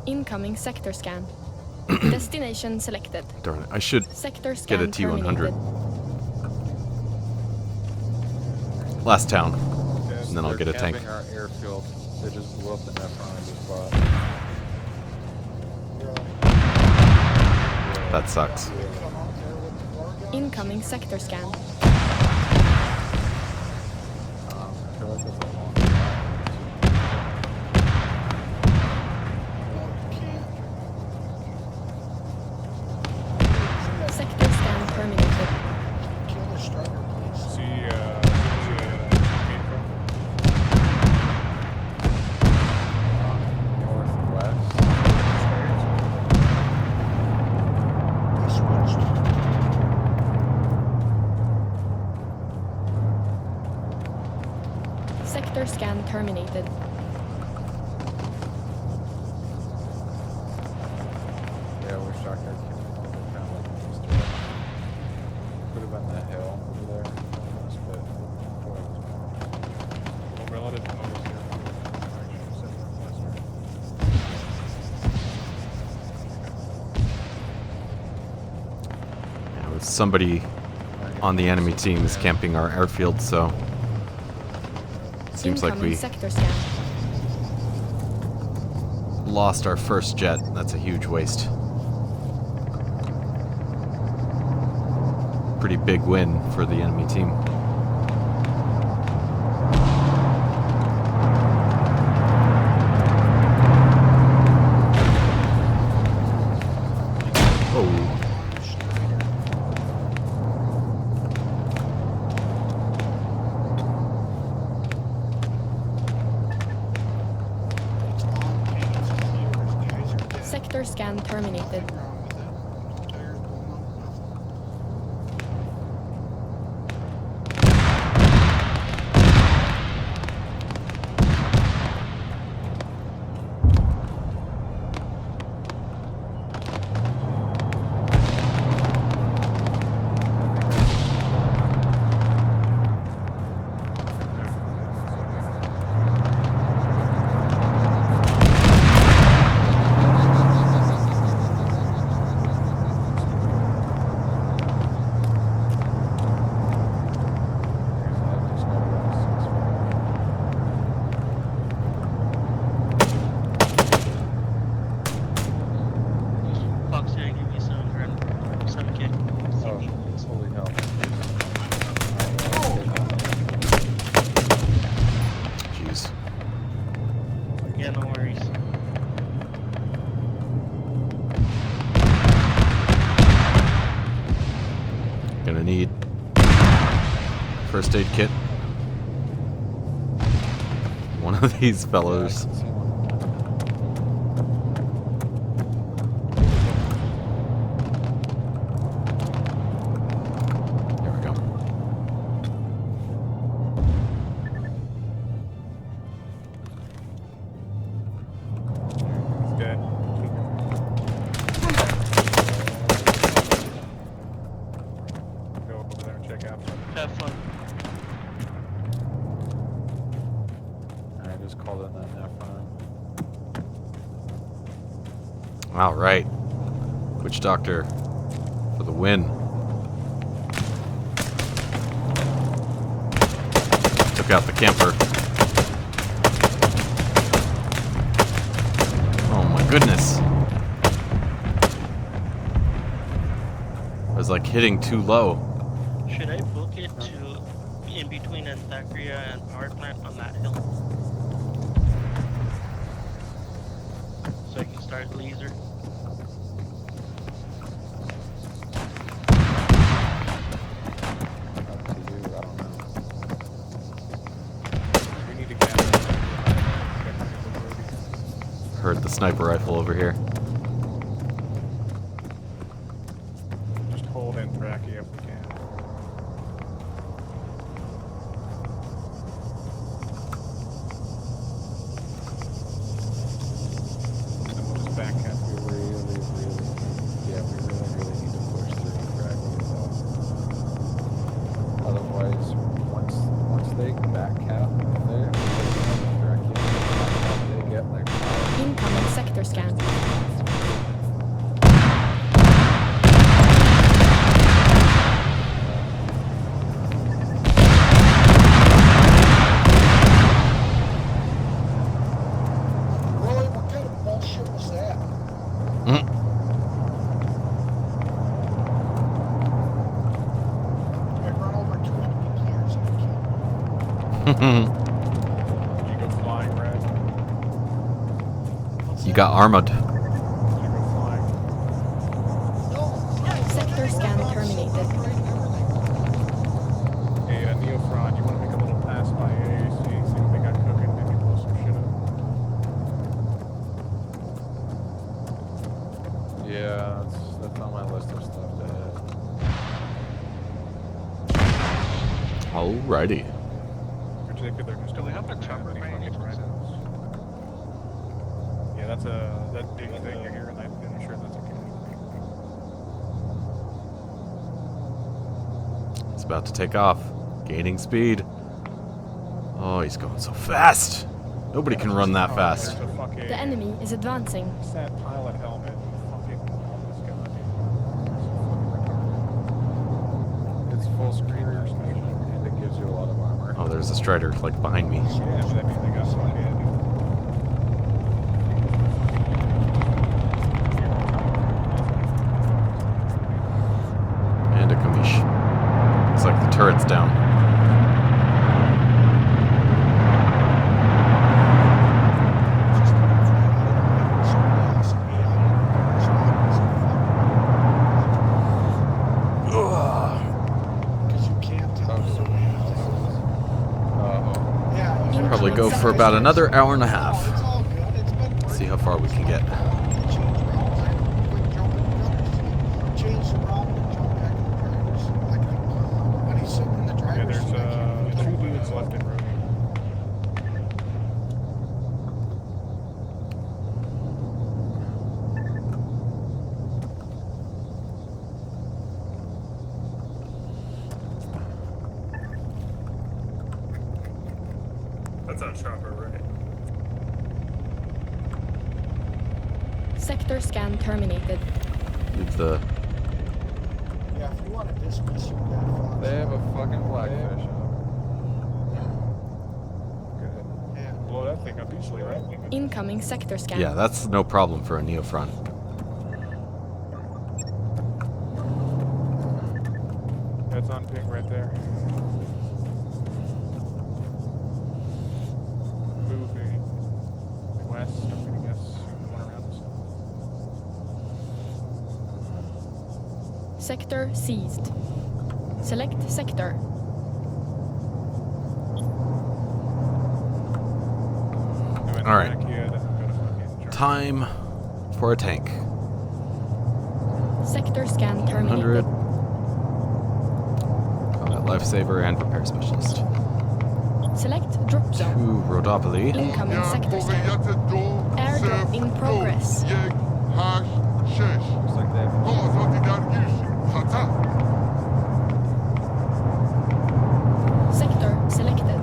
Incoming sector scan. Destination selected. Darn it, I should Sector get scan a T-100. terminated. Last town. Yes, And then I'll they're get a tank. camping our airfield. They just blew up the Nephron I just bought. That sucks. Come out there with the Gorgon. Incoming sector scan. I feel like that's a long time. No, you can't. Sector scan terminated. Kill the striker, please. See, Northwest. I switched. Sector scan terminated. Yeah, we're shocked our kids kind of like this direction. Could have been that hill over there. But relative notice here. Actually, set faster. Yeah, with somebody on the enemy team is camping our airfield, so seems like Incoming we sector scan. lost our first jet. That's a huge waste. Pretty big win for the enemy team. Oh, scan terminated. Wrong with it. Tires blown out, nothing. Fox, here, give me some kick. Oh, holy hell. Jeez. Yeah, no worries. Gonna need first aid kit. One of these fellows. There we go. He's dead. Go over there and check out. Have fun. I just called in that Nephron. All right. Witch Doctor for the win. Took out the camper. Oh my goodness. I was like hitting too low. Should I book it to in between Anthacria and power plant on that hill? So I can start laser. Up to you, I don't know. We need to gather. Heard the sniper rifle over here. Just hold in Brachia if we can. And then we'll just back up. Yeah, we really need to push through Dracula though. Otherwise, once they back cap there, Dracula, they get like Incoming sector scan. Really? What kind of bullshit was that? I run over 2 enemy players and I can't. You go flying, Red. You got armored. You go flying. Sector scan terminated. Hey, Neofron, you want to make a little pass by AAC, see what they got cooking, maybe blow some shit up. yeah, that's on my list of stuff to hit. Alrighty. In particular, just Do we have a chopper by any chance? Yeah, that's that big thing you're hearing. I'm pretty sure that's a It's about to take off. Gaining speed. Oh, he's going so fast. Nobody can run that fast. The enemy is advancing. It's that pilot helmet. Fucking this guy. It's full screen resolution, and it gives you a lot of armor. Oh, there's a Strider, like, behind me. Yeah, but that means they got fucking. And a Kamish. Looks like the turret's down. Because you can't tell. Yeah, Probably go for about another hour and a half. it's all good. It's been See how far we can get. change routes. That's our chopper, right? Sector scan terminated. Leave the. Yeah, if you want to dismiss your dead fox. They have a fucking blackfish up. Yeah. Blow that thing up easily, right? Incoming sector scan. Yeah, that's no problem for a neofront. That's on ping right there. Moving west, I'm gonna guess one around us. Sector seized. Select sector. All right. Time for a tank. Sector scan 100. terminated. Combat lifesaver and repair specialist. Select drop zone. 2 Rhodopoly. Incoming sector scan. Airdrop in progress. Looks like they have Sector selected.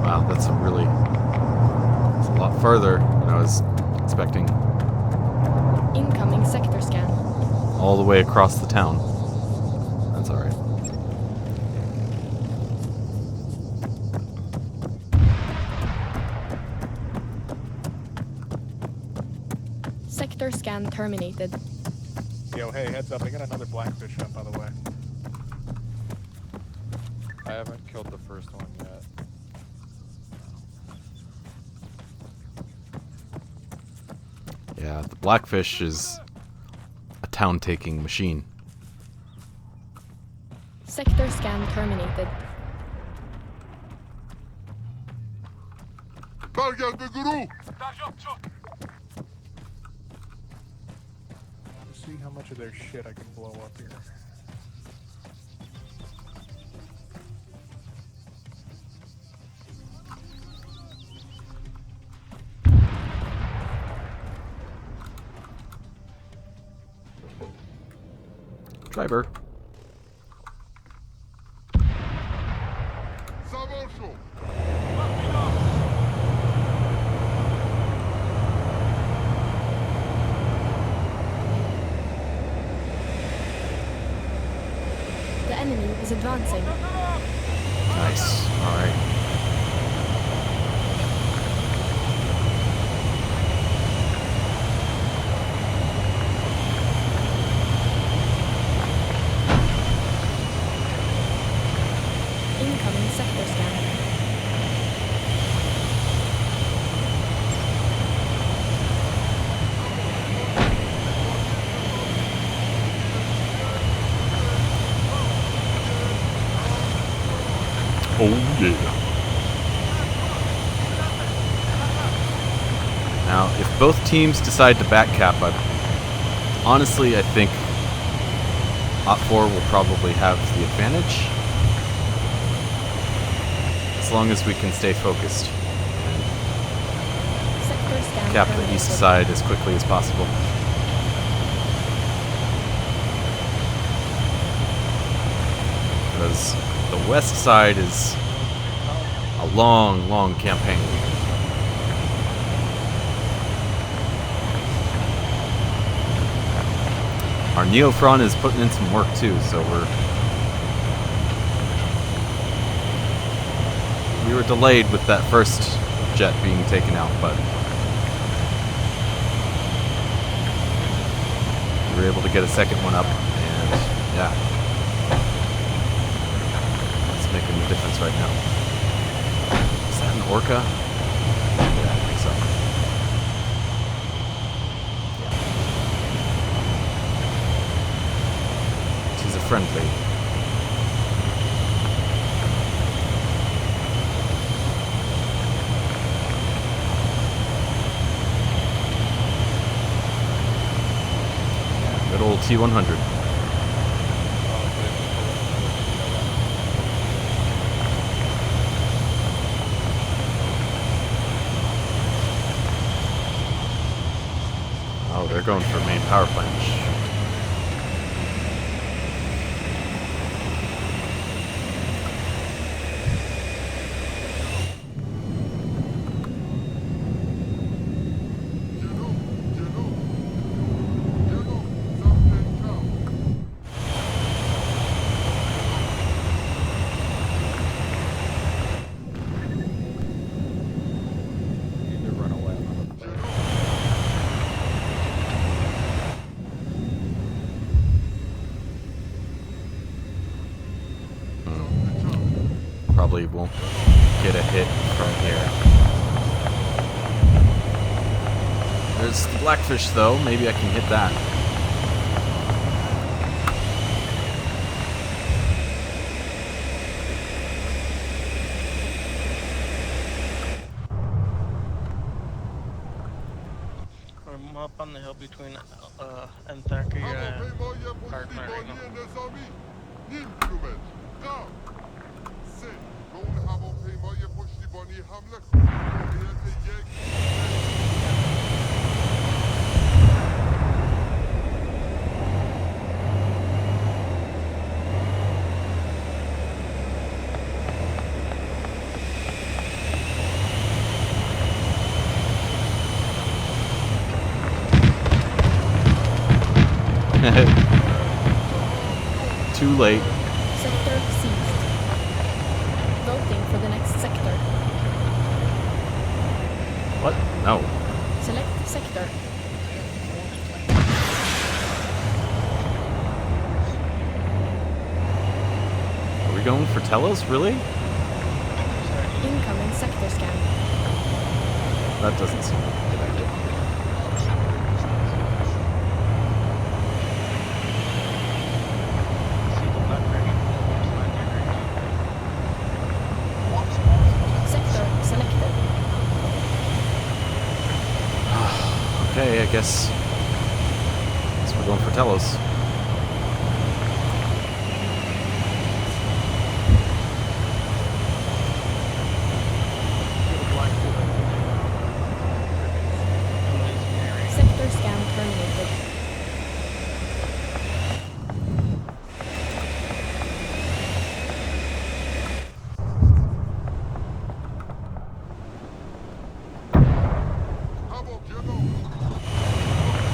Wow, that's a lot further than I was expecting. Incoming sector scan. All the way across the town. That's alright. Sector scan terminated. Yo, hey, heads up, I got another blackfish up, by the way. I haven't killed the first one yet. Yeah, the blackfish is a town-taking machine. Sector scan terminated. See how much of their shit I can blow up here. Driver. The enemy is advancing. Nice. Alright. Incoming sector scan. Oh yeah. Now, if both teams decide to back cap, honestly, I think OPFOR will probably have the advantage. As long as we can stay focused Sector scan and cap the terminated. east side as quickly as possible. Because the west side is a long, long campaign. Our Neofron is putting in some work too, so we were delayed with that first jet being taken out, but we were able to get a second one up, and yeah, it's making a difference right now. Is that an orca? Yeah, I think so. She's a friendly. Good old T-100. Oh, they're going for main power plant. Probably won't get a hit from here. There's the blackfish, though. Maybe I can hit that. I'm up on the hill between Anthakria and Hardplant right now. Too late. Sector seized. Voting for the next sector. What? No. Select sector. Are we going for Telos? Really? Incoming sector scan. That doesn't seem like a good idea. Sector selected. Okay, I guess we're going for Telos. Sector scan terminated.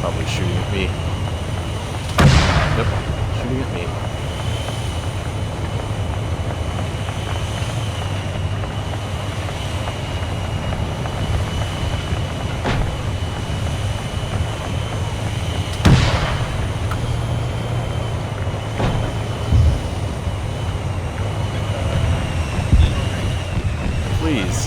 Probably shooting at me. Yep, shooting at me. Please.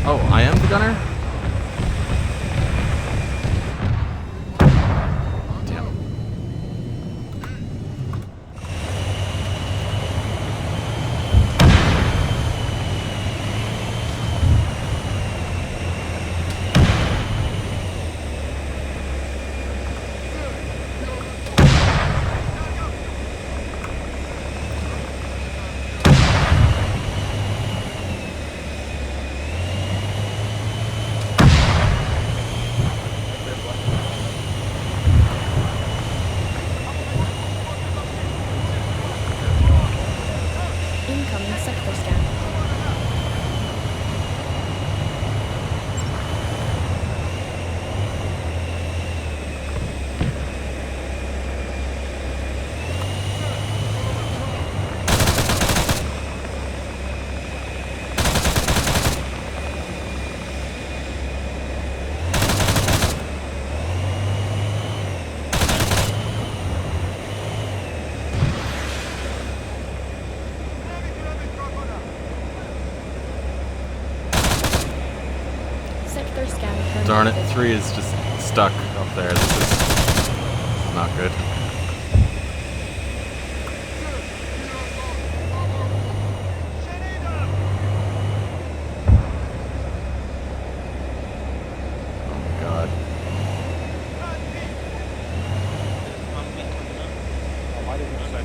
Oh, I am the gunner? Damn. Incoming sector scan. Sector scan terminated. Darn it, 3 is just stuck up there. This is not good. Oh my god. Why didn't you say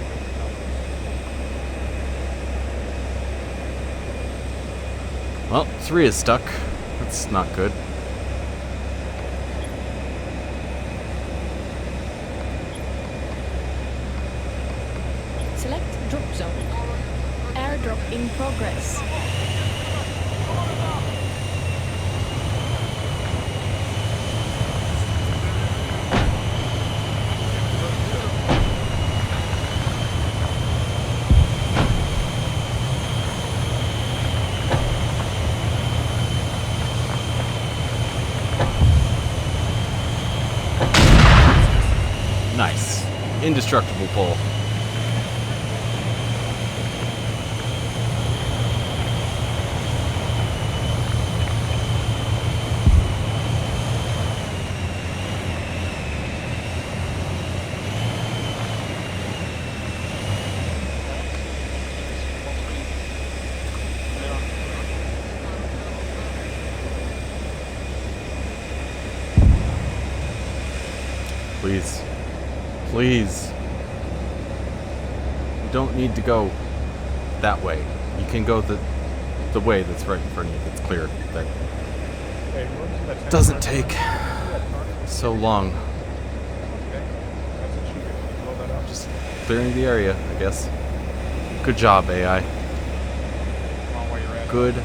Well, 3 is stuck. That's not good. Select drop zone. Airdrop in progress. Indestructible pole. Please. Please. You don't need to go that way. You can go the way that's right in front of you, that's clear. That Hey, what was that doesn't take so long. Okay. That's achievement. Blow that up. Just clearing the area, I guess. Good job, AI. Come on, while you're at it. Good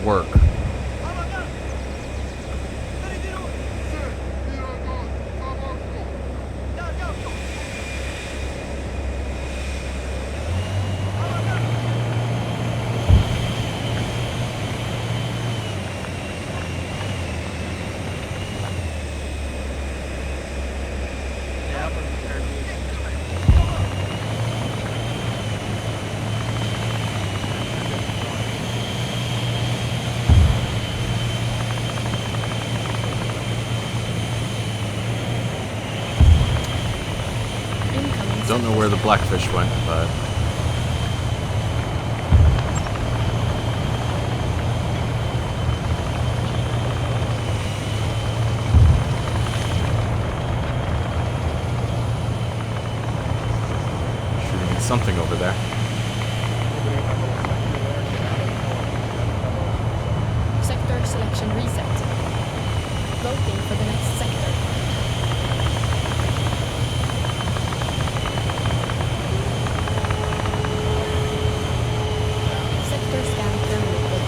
work. Yeah, but prepared me. Incoming Don't know where the blackfish went, but shooting at something over there. sector selection reset. Voting for the next sector. Sector scan terminated.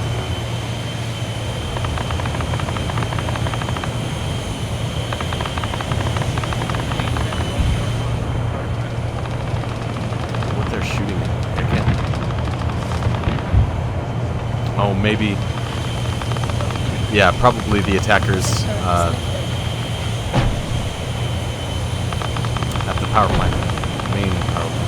What they're shooting at again. Oh, maybe. Yeah, probably the attackers at the power plant. Main power plant.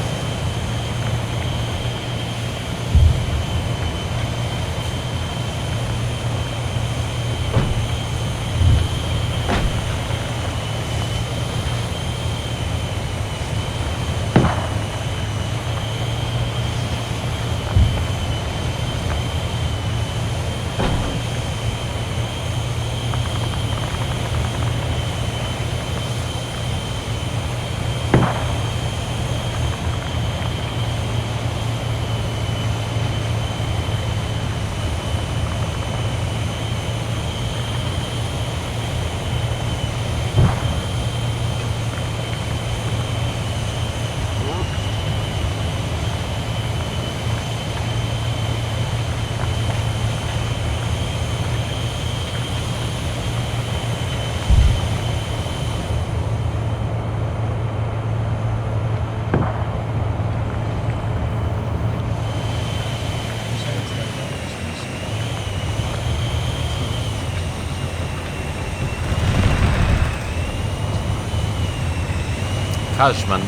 Kajman.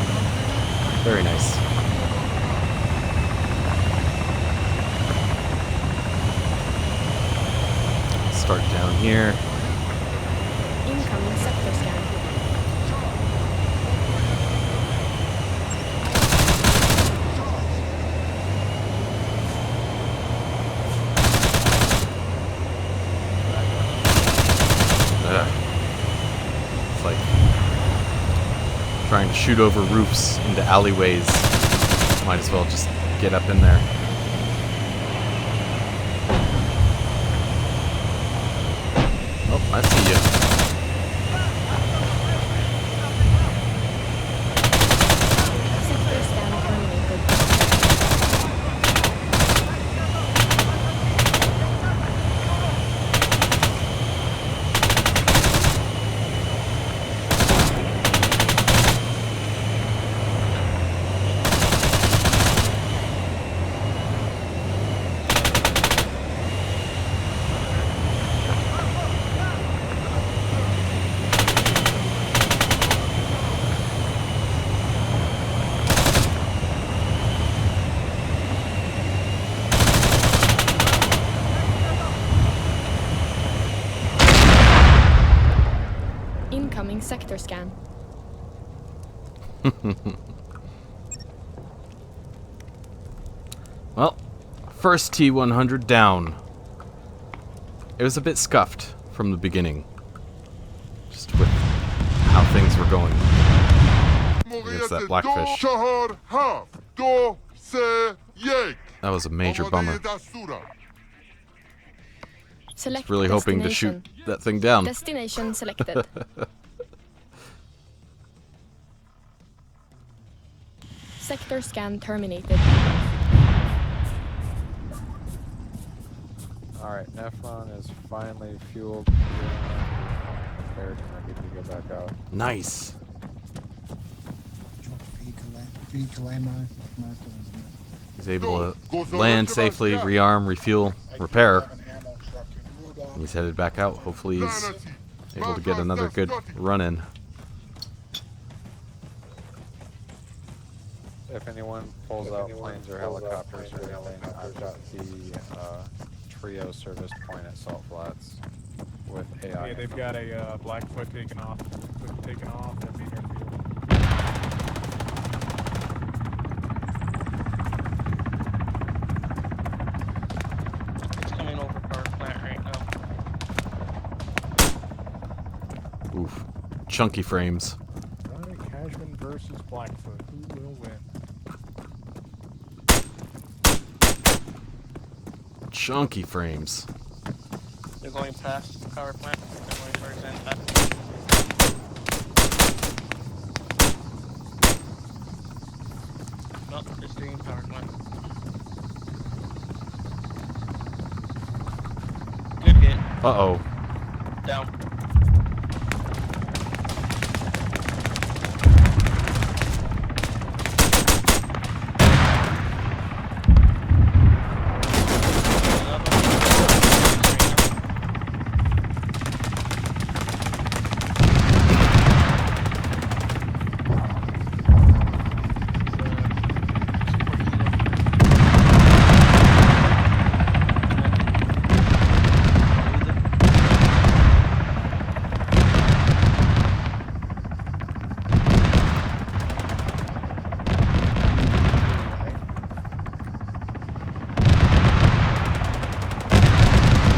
Very nice. Start down here. Incoming sector scan. Ugh. It's like trying to shoot over roofs into alleyways. Might as well just get up in there. Oh, I see you. Sector scan terminated. Incoming sector scan. Well, first T-100 down. It was a bit scuffed from the beginning, just with how things were going against that blackfish. That was a major bummer. Select Really hoping to shoot that thing down. Destination selected. Sector scan terminated. Alright, Nephron is finally fueled, prepared and ready to go back out. Nice. Drop vehicle ammo. He's able to land safely, rearm, refuel, repair. He's headed back out. Hopefully he's able to get another good run in. If anyone pulls out planes or helicopters or anything, I've got the trio service point at Salt Flats with AI. Yeah, they've got a Blackfoot taken off. That main airfield. It's coming over power plant right now. Oof. Chunky frames. Johnny Cashman versus Blackfoot. Who will win? Chunky frames. They're going past the power plant. They're going towards Antas. Nope, they're staying power plant. Good hit. Uh-oh. Down.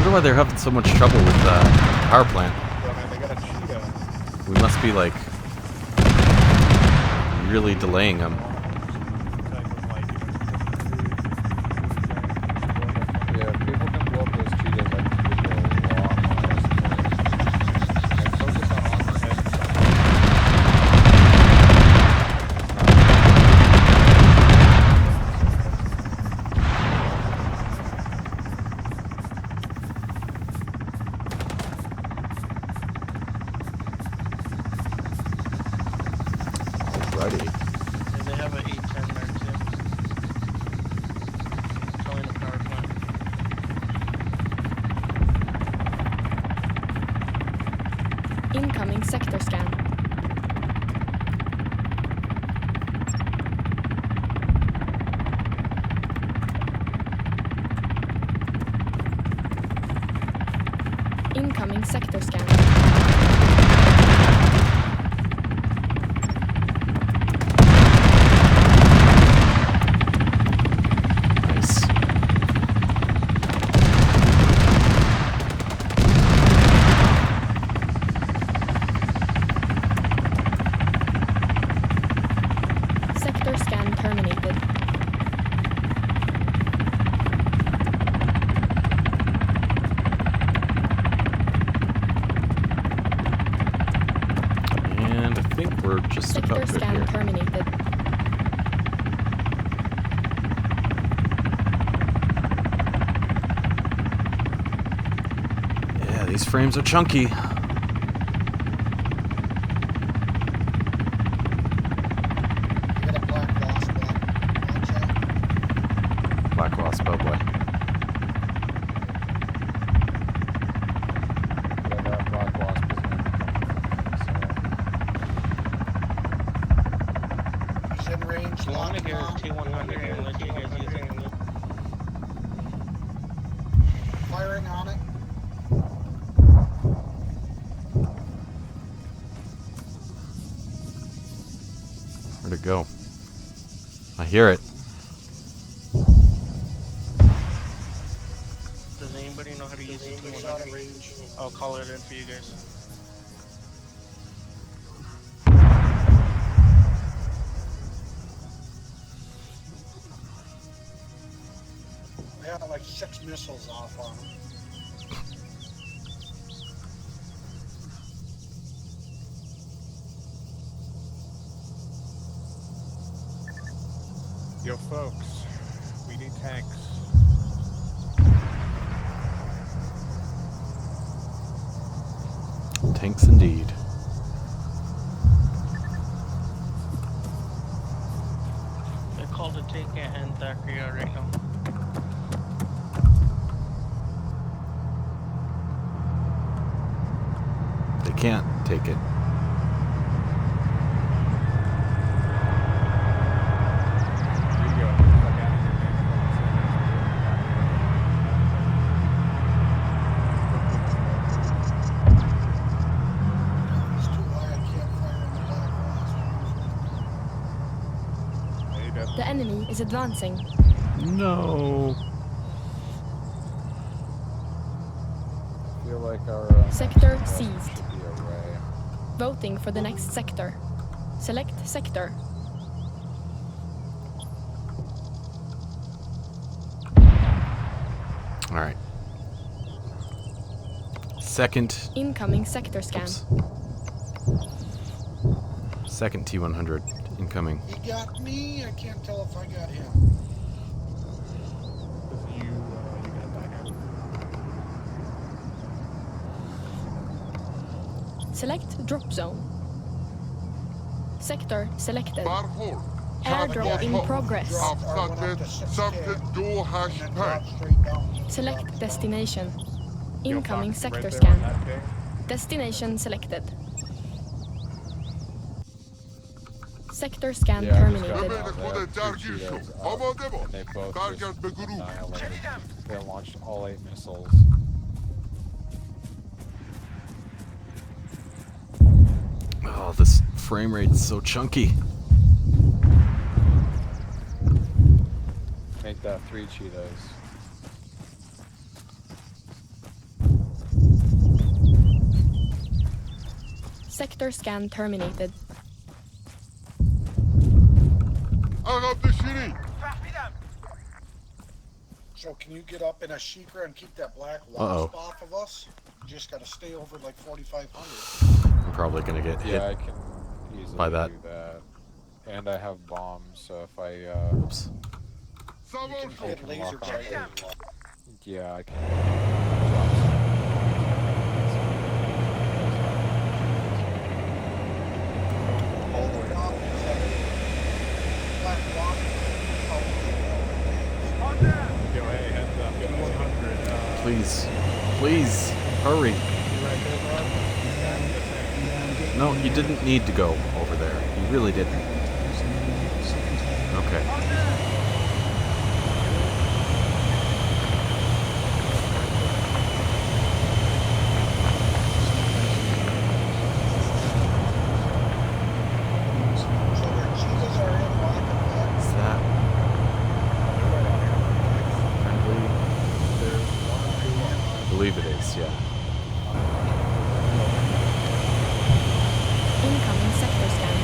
Why they're having so much trouble with the power plant. Yeah, man, they got a cheetah. We must be like really delaying them. Yeah, people can blow up those cheetahs like video long miles. And focus on armor head and Righty. And they have an 810 there too. Going to power plant. Incoming sector scan. Incoming sector scan. Sector scan terminated. And I think we're just about Sector good scan here. terminated. Yeah, these frames are chunky. Black Wasp, oh boy. yeah, that Black Wasp is going to be coming. He's in range. You want to get a T100 and let you guys use it. Firing on it. Where'd it go? I hear it. Does anybody know how to use it? I'll call it in for you guys. I had like 6 missiles off on them. Yo, folks, we need tanks. Tanks indeed. I called a take at Anthakria right now. They can't take it. The enemy is advancing. No. I feel like our Sector seized. should be away. Voting for the next sector. Select sector. All right. Second. Incoming sector scan. Oops. Second T-100 incoming. He got me. I can't tell if I got him. You got that now. Select drop zone. Sector selected. Airdrop in progress. Select destination. Incoming sector scan. Destination selected. Sector scan terminated. And they both just annihilated. They launched all 8 missiles. Oh, this frame rate is so chunky. Make that 3 Cheetos. Sector scan terminated. So can you get up in a Sheikra and keep that black Uh-oh. wasp off of us? You just gotta stay over like 4,500. I'm probably gonna get hit Yeah, I can easily by that. do that. And I have bombs, so if I Oops. You can hit laser target. yeah, I can. All the way off is that black wasp. Yo, hey, heads up. 100. Please. Please. Hurry. No, you didn't need to go over there. You really didn't. Okay. Is that friendly? I believe it is, yeah. Incoming sector scan.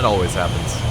It always happens.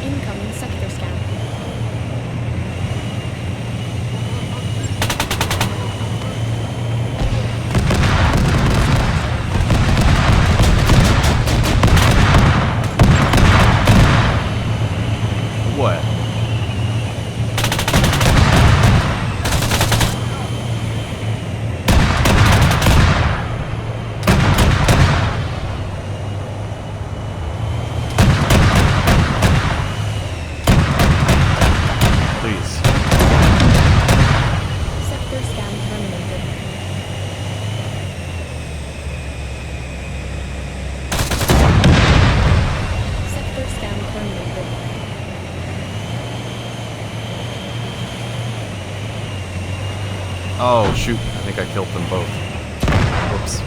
Incoming sector scan. What? Please. Sector scan terminated. Sector scan terminated. Oh, shoot. I think I killed them both. Whoops.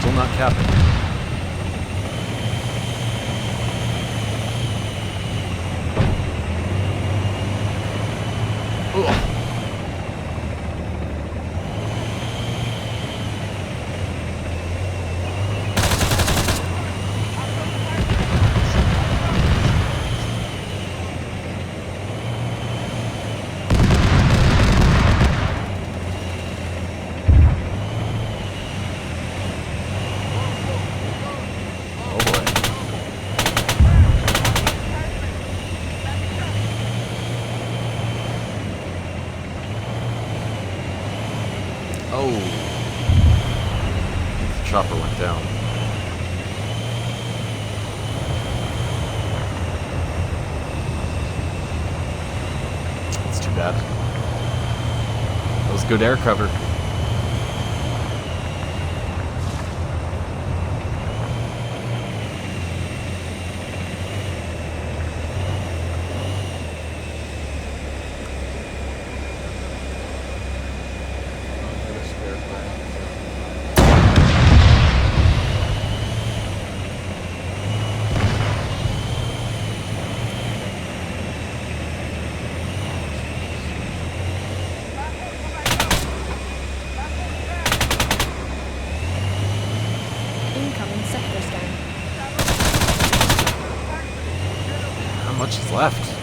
Still not capping. Ugh. Oh boy. Oh. The chopper went down. That's too bad. That was good air cover. Incoming sector scan. How much is left?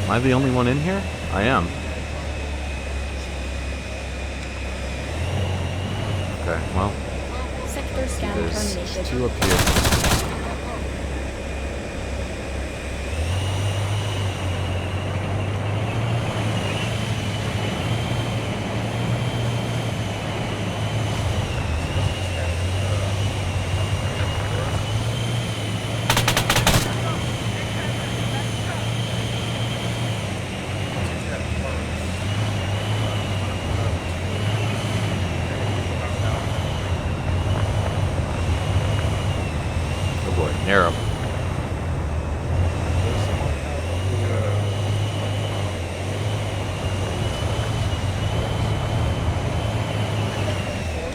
Am I the only one in here? I am. Okay, well, Sector scan there's terminated. two up here. arrow.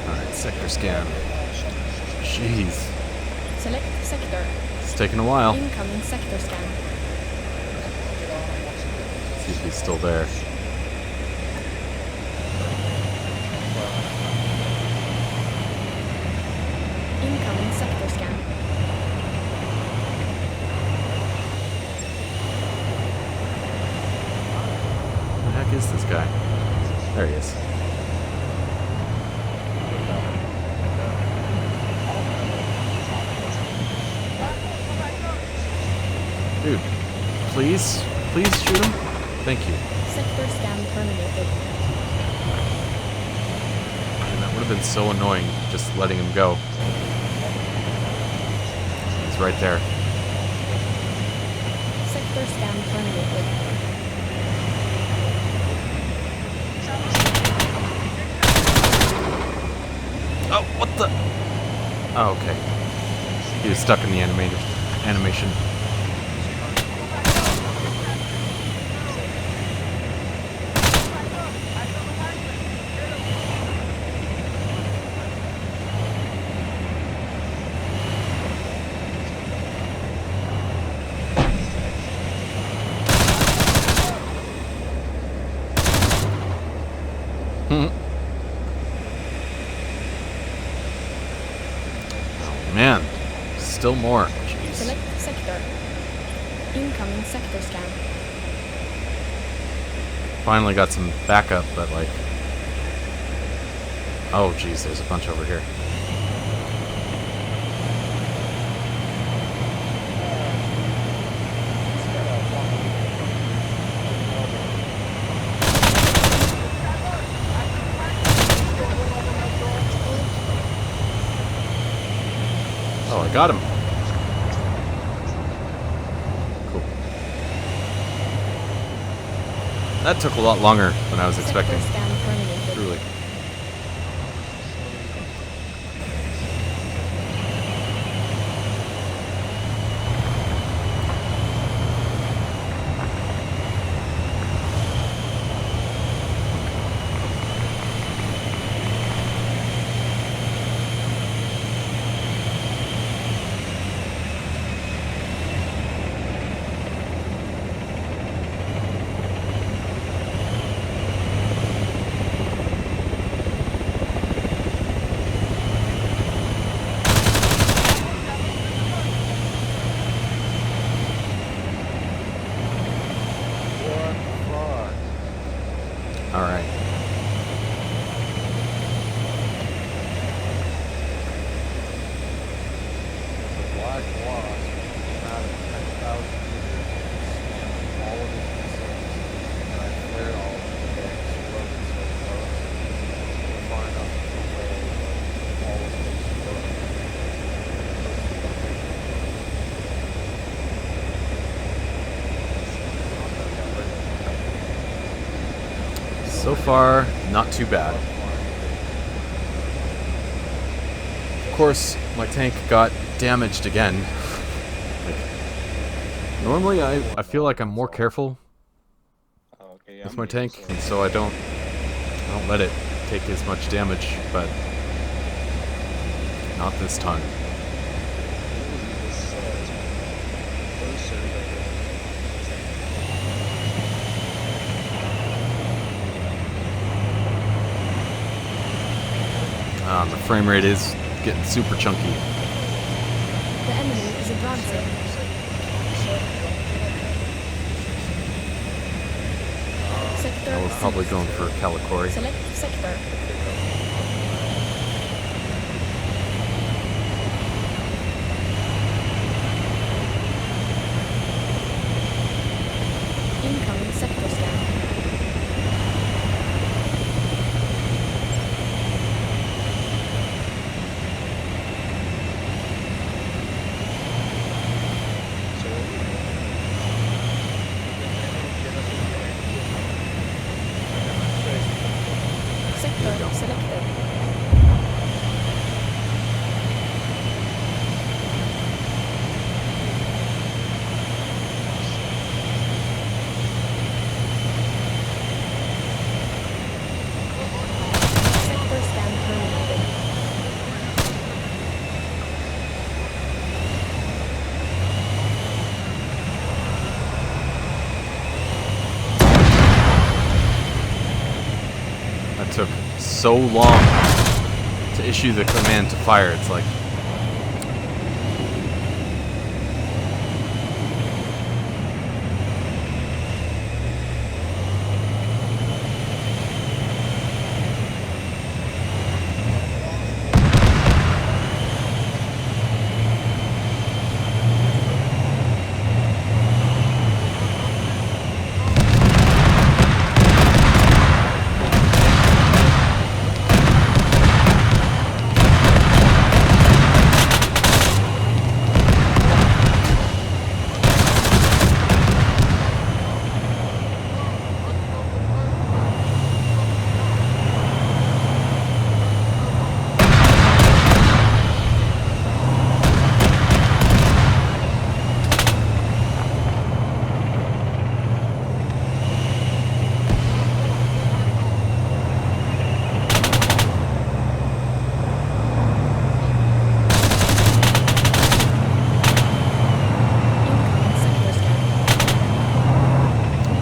Alright, sector scan. Jeez. Select sector. It's taking a while. Incoming sector scan. See if he's still there. Incoming sector scan. Where the heck is this guy? There he is. Dude, please shoot him? Thank you. Sector scan terminated. And that would have been so annoying, just letting him go. He's right there. Sector scan terminated. Oh, what the? Oh, okay. He was stuck in the animation. Man, still more. Jeez. Select sector. Incoming sector scan. Finally got some backup, but like... Oh, jeez, there's a bunch over here. Oh, I got him. Cool. That took a lot longer than I was expecting. Sector scan terminated. Truly. Alright. Black Wasp came out at 10,000 meters, scanned all of his missiles, and I flared all of them and exploded so close. We're far enough away that all of them exploded. So far, not too bad. Of course, my tank got damaged again. Like, normally, I feel like I'm more careful with my tank, and so I don't let it take as much damage, but not this time. The frame rate is getting super chunky. The enemy is advancing. Sector Now we're probably going for Calicori. Select sector. Incoming sector scan. Sector so long to issue the command to fire. It's like...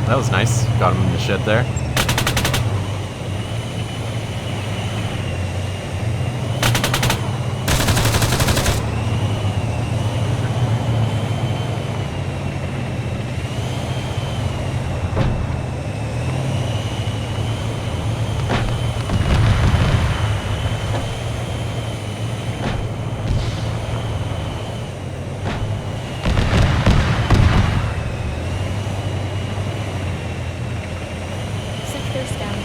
That was nice. Got him in the shed there. Sector scan.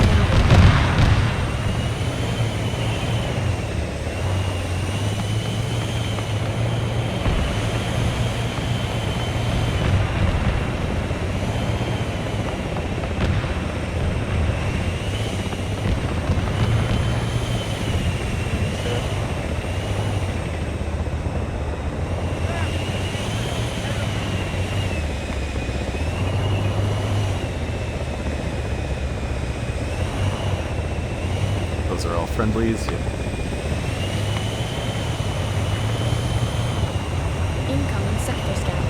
Those are all friendlies. Yeah. Incoming sector scan.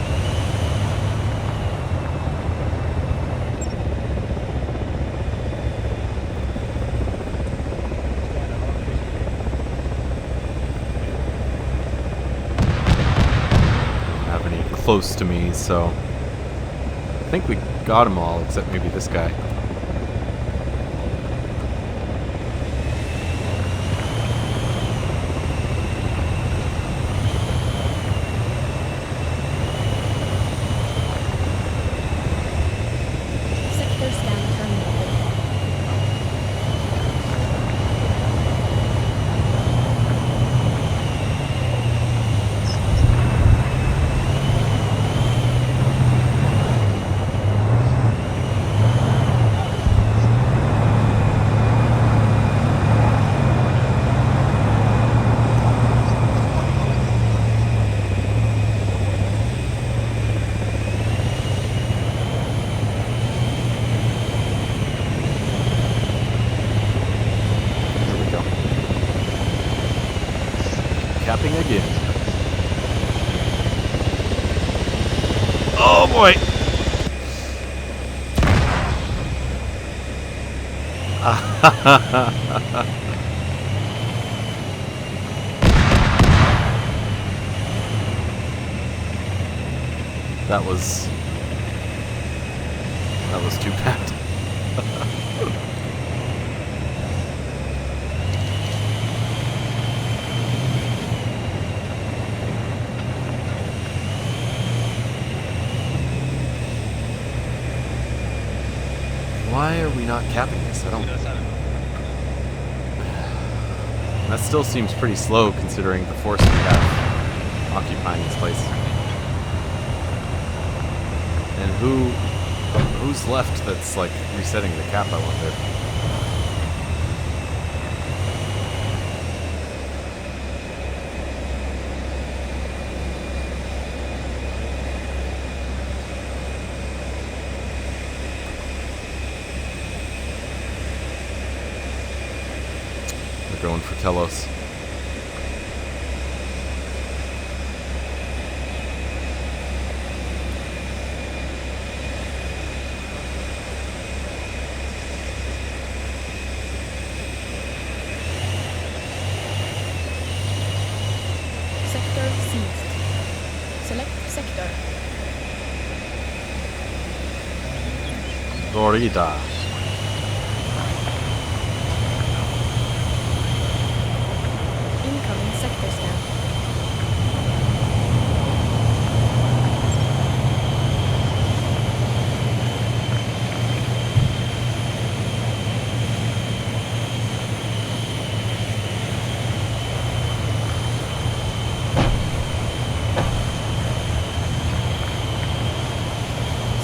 Don't have any close to me, so I think we got them all except maybe this guy. Sector scan terminated. There we go. Capping again. Oh boy! That was too bad. Why are we not capping this? I don't... That still seems pretty slow considering the force we have occupying this place. And who's left that's like resetting the cap, I wonder? We're going for Telos. Florida. Incoming sector scan.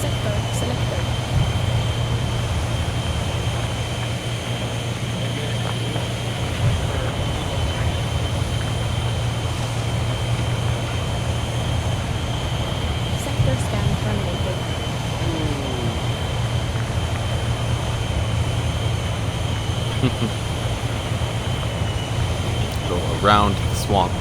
Sector selected. Sector scan terminated. Go around the swamp.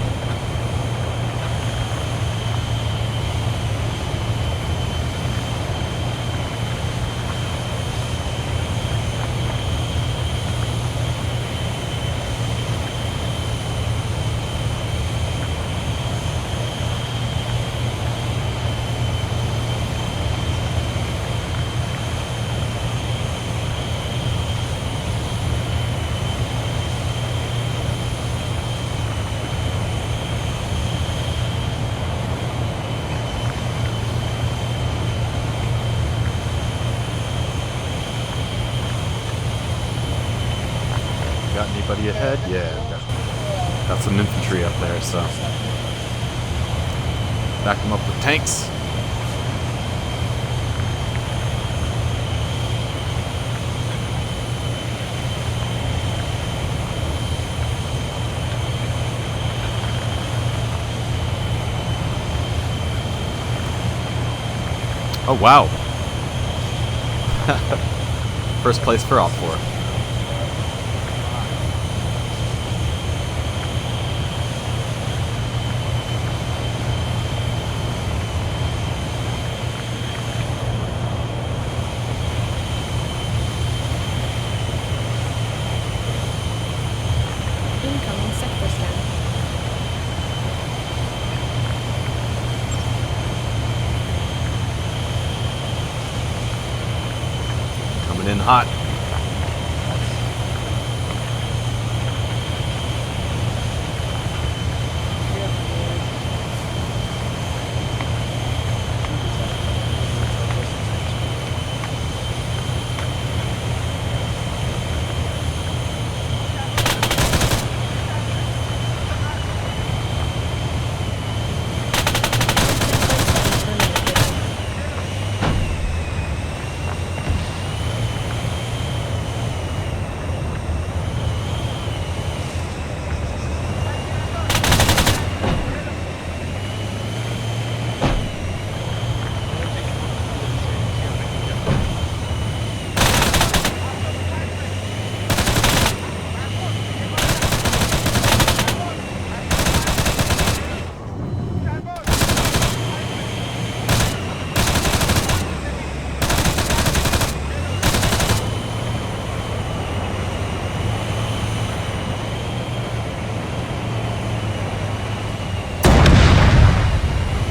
Got anybody ahead? Yeah, got some infantry up there, so back them up with tanks. Oh wow! First place for Alt 4. Incoming sector scan. Coming in hot.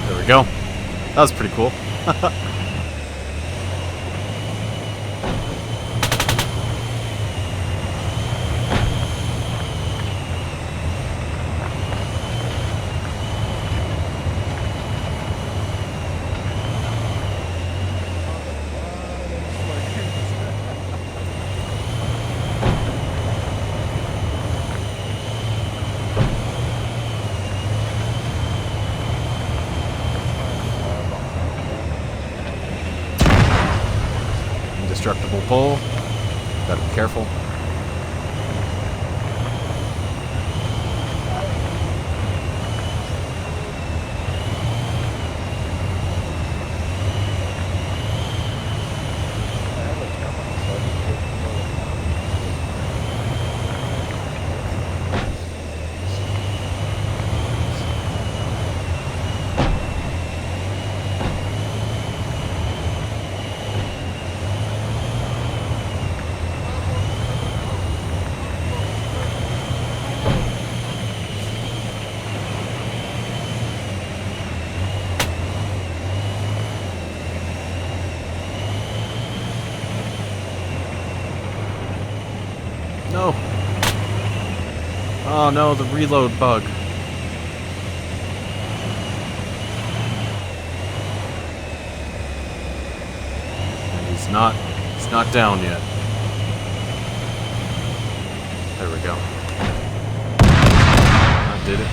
There we go. That was pretty cool. Indestructible pole. Gotta be careful. Oh no, the reload bug. And he's not down yet. There we go. That did it.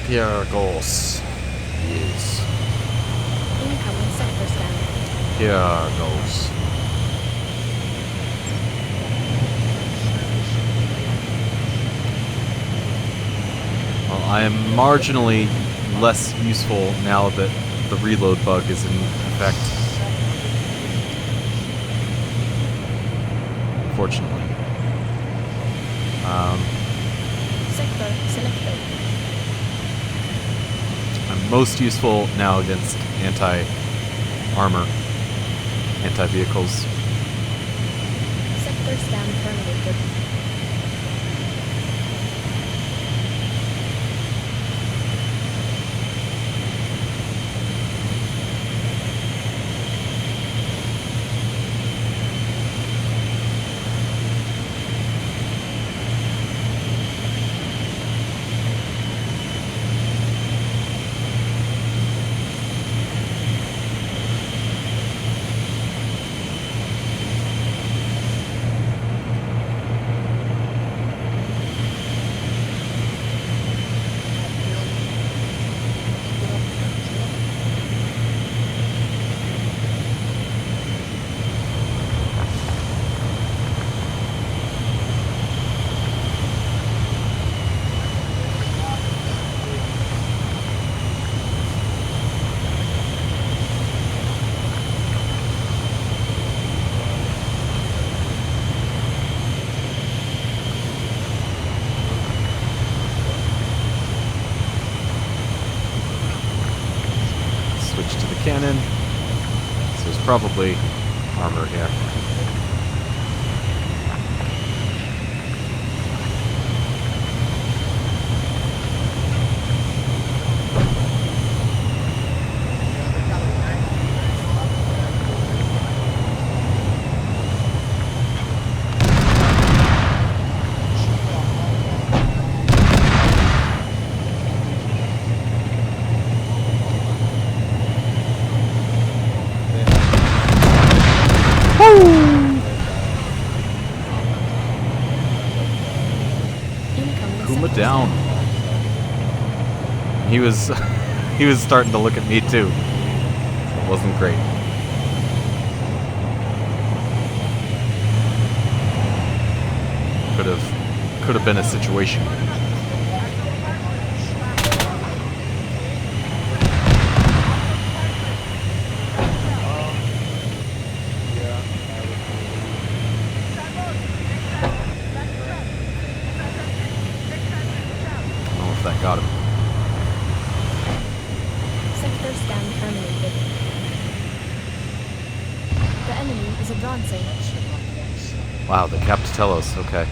Here goes. Yes. Incoming sector scan. Here goes. Well, I am marginally less useful now that the reload bug is in effect. Unfortunately. Sector selected. I'm most useful now against anti-armor, anti-vehicles. Sector scan terminated. Switch to the cannon. So there's probably armor here. Kuma down. He was he was starting to look at me too. It wasn't great. Could have been a situation. That got him. Sector scan terminated. The enemy is advancing. Wow, the Capitelos, okay.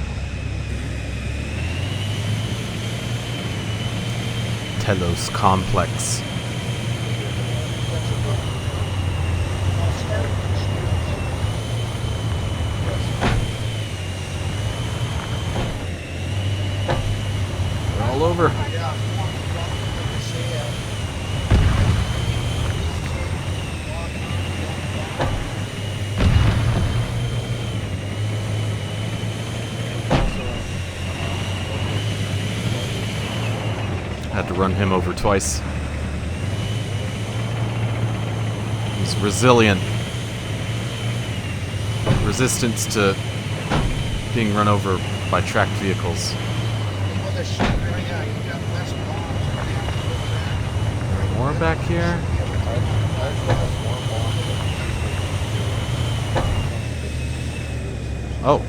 Telos complex. We're all over. Had to run him over twice. He's resilient. Resistance to being run over by tracked vehicles. With a ship right now, you got less bombs. More back here. Oh.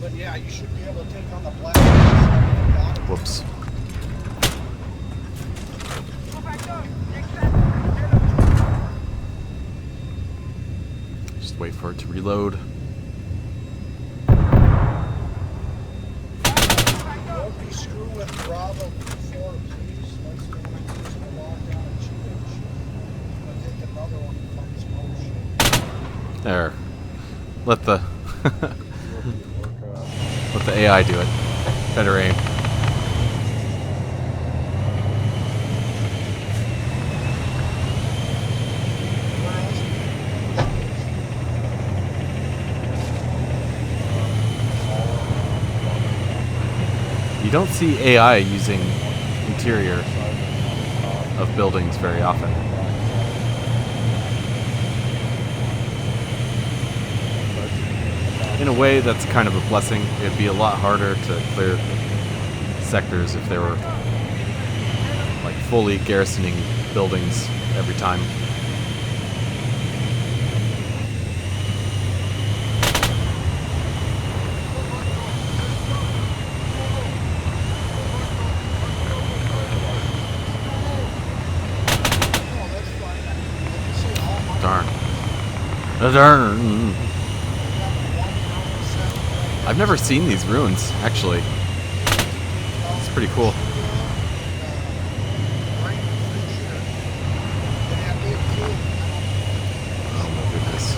But yeah, you should be able to take on the black. Whoops. Just wait for it to reload. Don't be screwed with Bravo 4, please. Let's go and use the lockdown and change. I'll take another one and find smoke shit. There. Let the let the AI do it. Better aim. You don't see AI using interior of buildings very often. In a way, that's kind of a blessing. It'd be a lot harder to clear sectors if they were like fully garrisoning buildings every time. Darn. Darn. I've never seen these ruins, actually. It's pretty cool. Oh my goodness.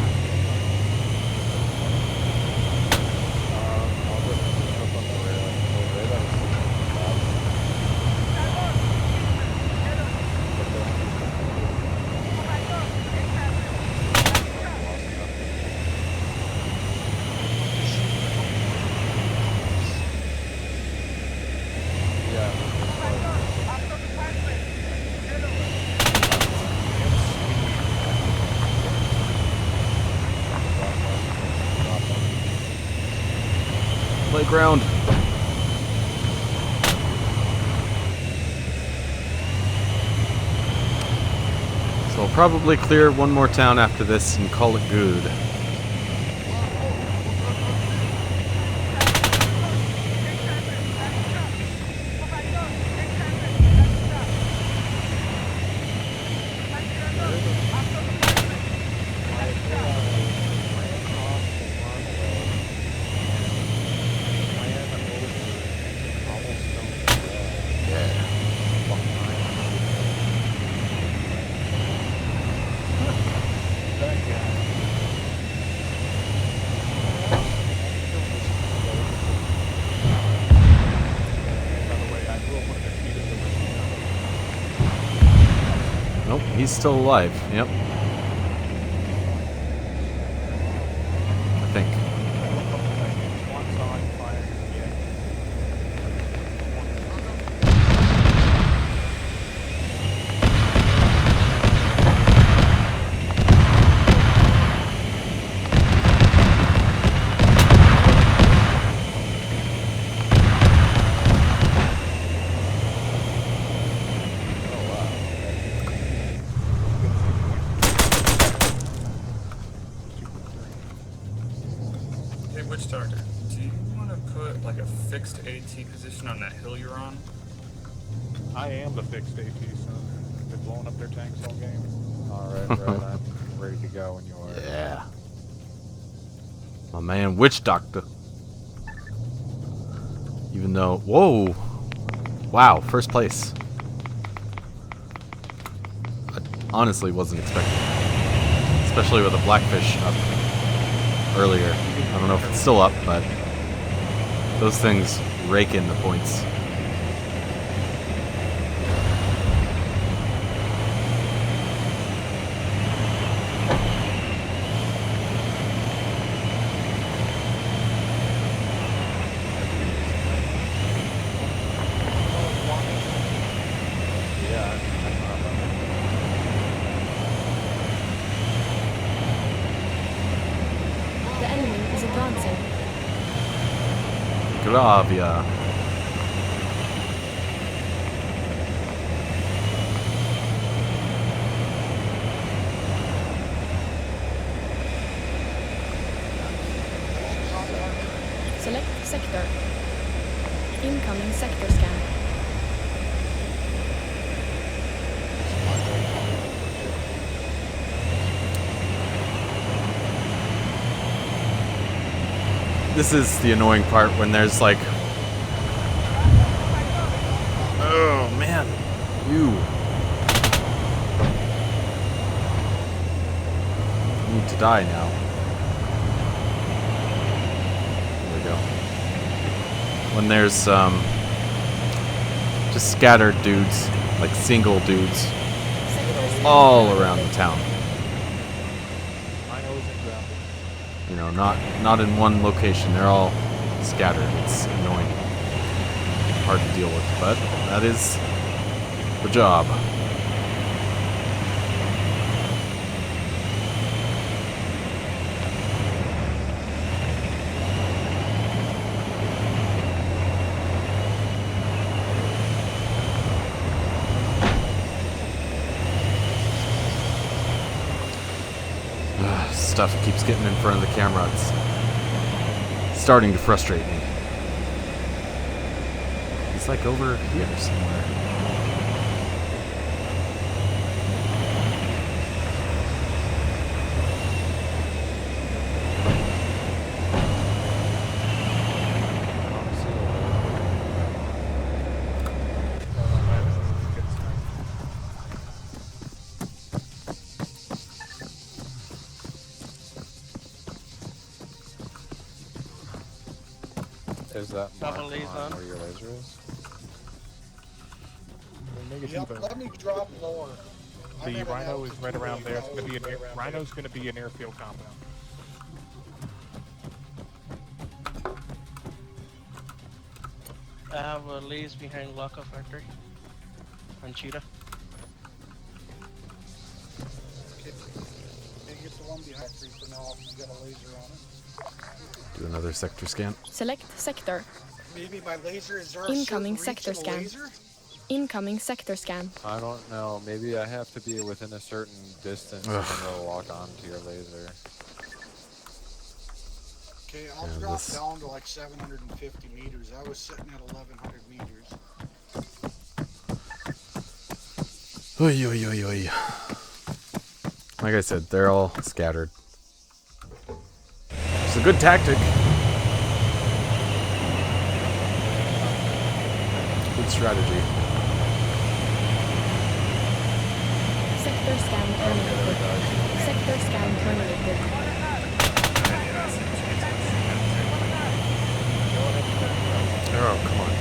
Playground. So I'll probably clear one more town after this and call it good. Nope, he's still alive. Yep. I think. Witch Doctor, do you want to put like a fixed AT position on that hill you're on? I am the fixed AT, son. Been blowing up their tanks all game. Alright, right, I'm ready to go when you are. Yeah. My man, Witch Doctor. Even though, whoa, wow, first place. I honestly wasn't expecting that. Especially with a Blackfish up earlier. I don't know if it's still up, but those things rake in the points. Gravia. Select sector. Incoming sector scan. This is the annoying part when there's like... Oh, man. You. Need to die now. There we go. When there's, just scattered dudes, like single dudes, all around the town. You know, not in one location. They're all scattered. It's annoying. Hard to deal with, but that is the job. Stuff keeps getting in front of the camera. It's starting to frustrate me. It's like over here somewhere. Is that mark Double laser on on. where your laser is? Yep, let me drop lower. I'm The at an Rhino is right altitude around there. It's of gonna be an right around Rhino's gonna be an airfield compound. I have a lace behind Lockup Factory. On Cheetah. Okay. Maybe get the one behind three for now if you got a laser on it. Do another sector scan. Select sector. Maybe my laser is there. Incoming sector scan. Laser? Incoming sector scan. I don't know. Maybe I have to be within a certain distance and then it'll lock on to your laser. Okay, I'll Yeah, drop this- down to like 750 meters. I was sitting at 1100 meters. Oy, oy, oy, oy. Like I said, they're all scattered. It's a good tactic. Good strategy. Sector scan terminated. Sector scan terminated. Oh, come on.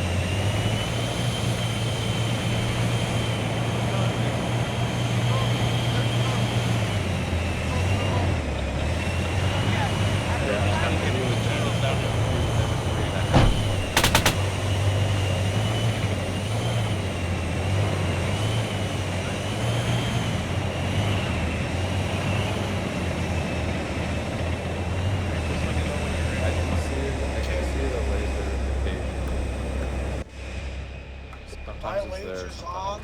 My laser's on.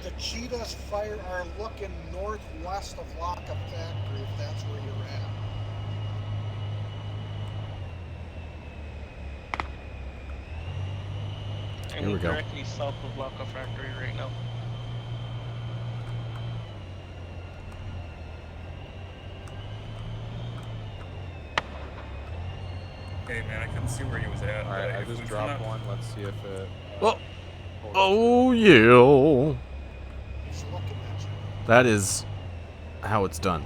The cheetahs are looking northwest of Lockup Factory, if that's where you're at. Here we go. Directly south of Lockup Factory right now. Hey man, I couldn't see where he was at. Alright, but I if just it's dropped not- one. Let's see if it. Oh, oh yeah. He's looking at you. That is how it's done.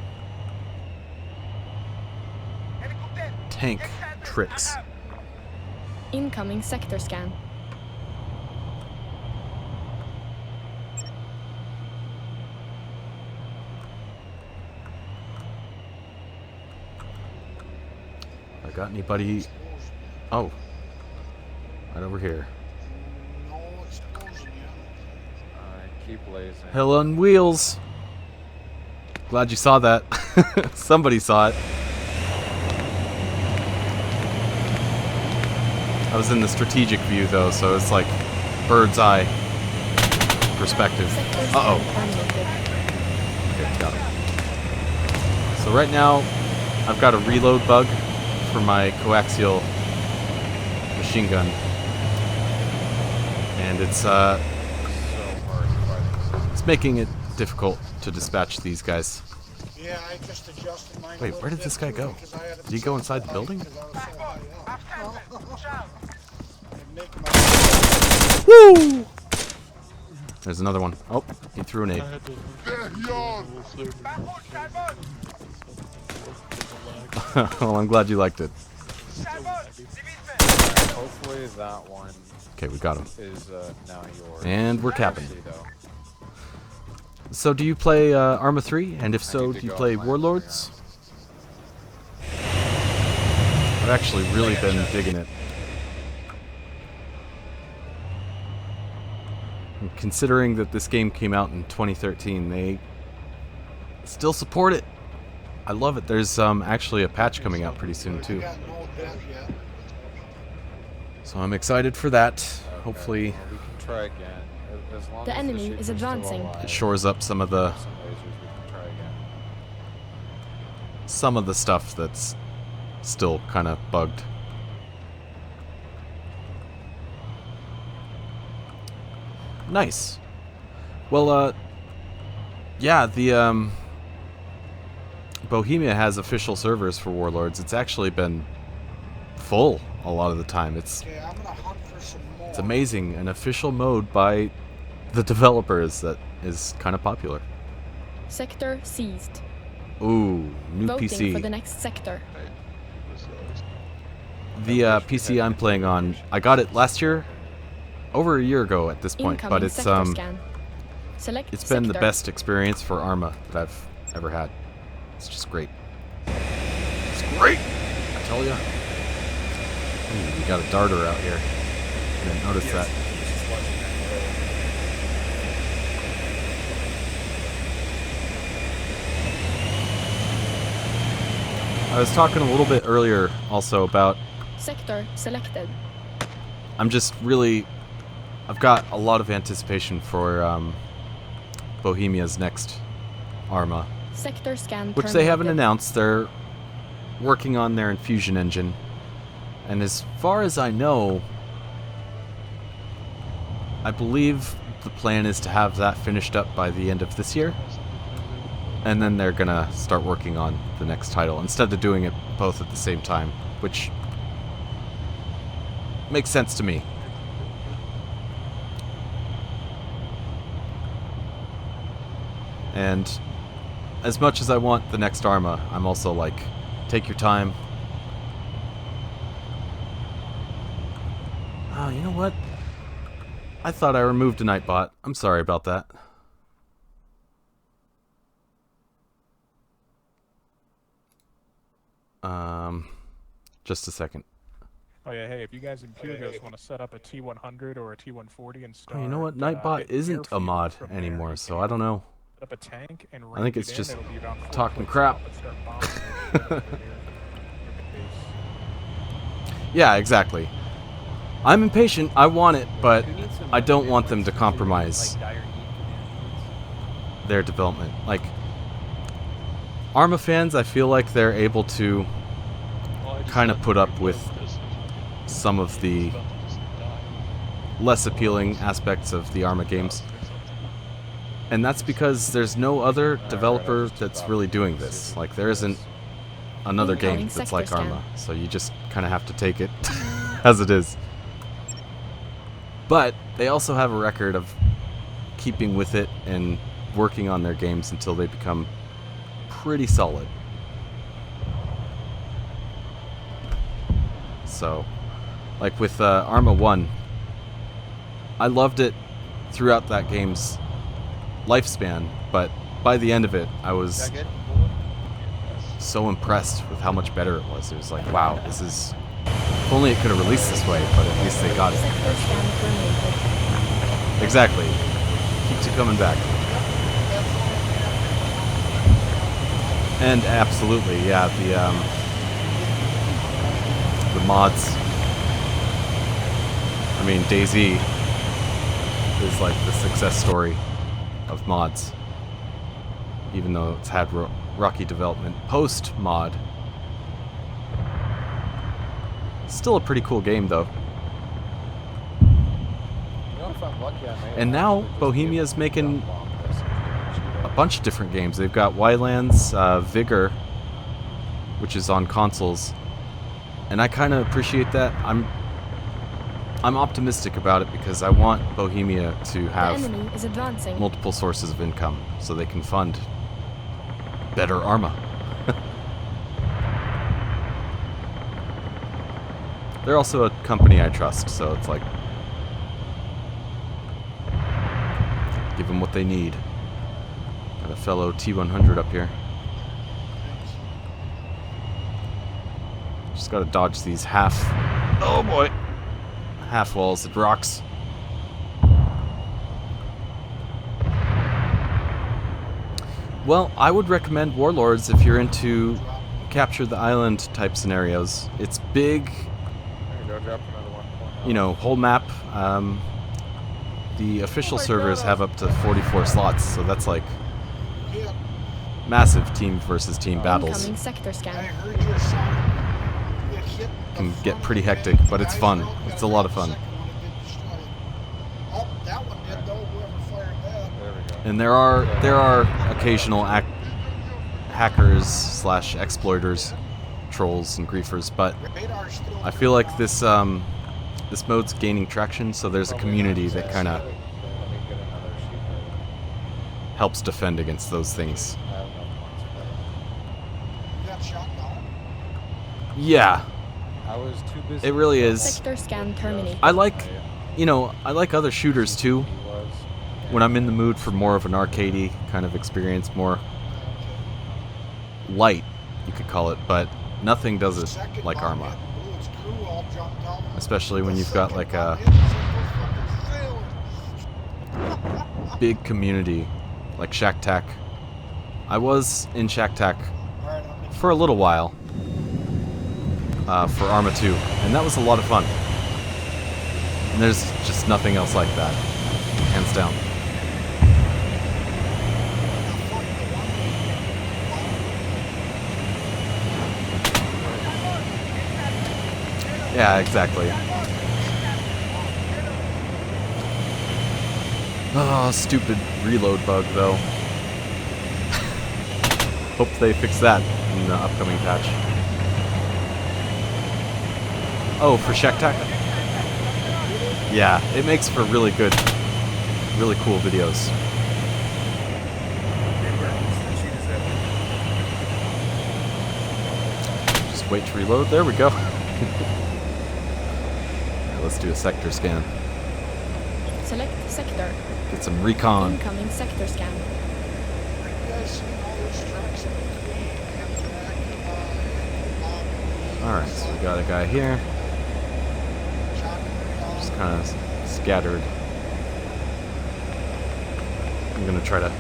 Tank tricks. Incoming sector scan. I got anybody? Oh, right over here. No explosion yet. I keep lasing. Hell on wheels. Glad you saw that. Somebody saw it. was in the strategic view though, so it's like bird's eye perspective. Uh-oh. Okay, got him. So right now, I've got a reload bug for my coaxial machine gun. And it's making it difficult to dispatch these guys. Yeah, I just adjusted mine. Wait, where did this guy go? Did he go inside the building? Woo! There's another one. Oh, he threw an 8. Well, I'm glad you liked it. Hopefully that one. Okay, we got him. Is now yours. And we're capping. So, do you play ArmA 3? And if so, do you play Warlords? I've actually really been digging it. And considering that this game came out in 2013, they still support it. I love it. There's actually a patch coming out pretty soon too. So I'm excited for that. Hopefully, well, we can try again. As long The as enemy sheep is are still advancing. alive, it shores up some of the some lasers, we can try again. some of the stuff that's still kind of bugged. Nice. Well, yeah, the Bohemia has official servers for Warlords. It's actually been full a lot of the time. It's amazing. An official mode by the developers that is kind of popular. Sector seized. Ooh, new Voting PC. for the next sector. The PC I'm playing on, I got it last year, over a year ago at this point, but it's it's been the best experience for ArmA that I've ever had. It's just great. It's great, I tell ya. Ooh, we got a darter out here. I didn't notice that. I was talking a little bit earlier also about Sector selected. I'm just really, I've got a lot of anticipation for Bohemia's next ArmA, Sector scan which they haven't terminated. announced. They're working on their infusion engine, and as far as I know, I believe the plan is to have that finished up by the end of this year, and then they're gonna start working on the next title instead of doing it both at the same time, which makes sense to me. And as much as I want the next ArmA, I'm also like, take your time. Oh, you know what? I thought I removed a Nightbot. I'm sorry about that. Just a second. Oh yeah, hey, if you guys in Pugos want to set up a T100 or a T140 and start... Oh, you know what? Nightbot isn't a mod anymore, so I don't know. Set up a tank and I think it's it in, just it'll be about 4 talking clicks crap. up and start bombing the shit out of your base. Yeah, exactly. I'm impatient. I want it, but I don't want them to compromise their development. Like, ArmA fans, I feel like they're able to kind of put up with some of the less appealing aspects of the ArmA games. And that's because there's no other developer that's really doing this. Like, there isn't another game that's like ArmA, so you just kind of have to take it as it is. But they also have a record of keeping with it and working on their games until they become pretty solid. So, like with ArmA 1, I loved it throughout that game's lifespan, but by the end of it, I was so impressed with how much better it was. It was like, wow, this is... If only it could have released this way, but at least they got it. Exactly. Keeps you coming back. And absolutely, yeah, the mods I mean, DayZ is like the success story of mods. Even though it's had rocky development post-mod. Still a pretty cool game, though. You know, if I'm lucky, I may And now Bohemia's making a bunch of different games. They've got Wildlands, Vigor, which is on consoles, and I kind of appreciate that. I'm optimistic about it because I want Bohemia to The have enemy is advancing. multiple sources of income so they can fund better ArmA. They're also a company I trust, so it's like, give them what they need. Got a fellow T100 up here. Just gotta dodge these oh boy, half walls and rocks. Well, I would recommend Warlords if you're into capture the island type scenarios. It's big, There you go, drop another 1.0. you know, whole map. The official servers have up to 44 slots, so that's like massive team versus team battles. Incoming sector I scan. heard your sound. It hit the Can get front pretty of the hectic, thing. but it's Guys fun. broke it. It's a lot of fun. The second one, it did destroy it. Oh, that one did though. Whoever fired that. There we go. And there are occasional hackers slash exploiters, trolls and griefers, but Radar's still I feel like this this mode's gaining traction, so there's a community that kind of Let me get another sheet ready. helps defend against those things. I have no points for that. You got shot down. Yeah, I was too busy. it really is. Sector scan terminated. I like other shooters too. He was. When I'm in the mood for more of an arcadey kind of experience, more light, you could call it, but nothing does it Second like bomb ArmA. hit, Bullet's crew all jumped out. Especially when The you've got second like bomb a hit, those fuckers sailed. big community like Shack Tack. I was in Shack Tack All right, I'm for a little while for ArmA 2, and that was a lot of fun. And there's just nothing else like that, hands down. Yeah, exactly. Oh, stupid reload bug, though. Hope they fix that in the upcoming patch. Oh, for Shack Tack? Yeah, it makes for really good, really cool videos. Just wait to reload. There we go. Alright, let's do a sector scan. Select sector. Get some recon. Incoming sector scan. You guys seen all those tracks in between Amtrak and Alright, so we got a guy here. Just kind of scattered. I'm gonna try to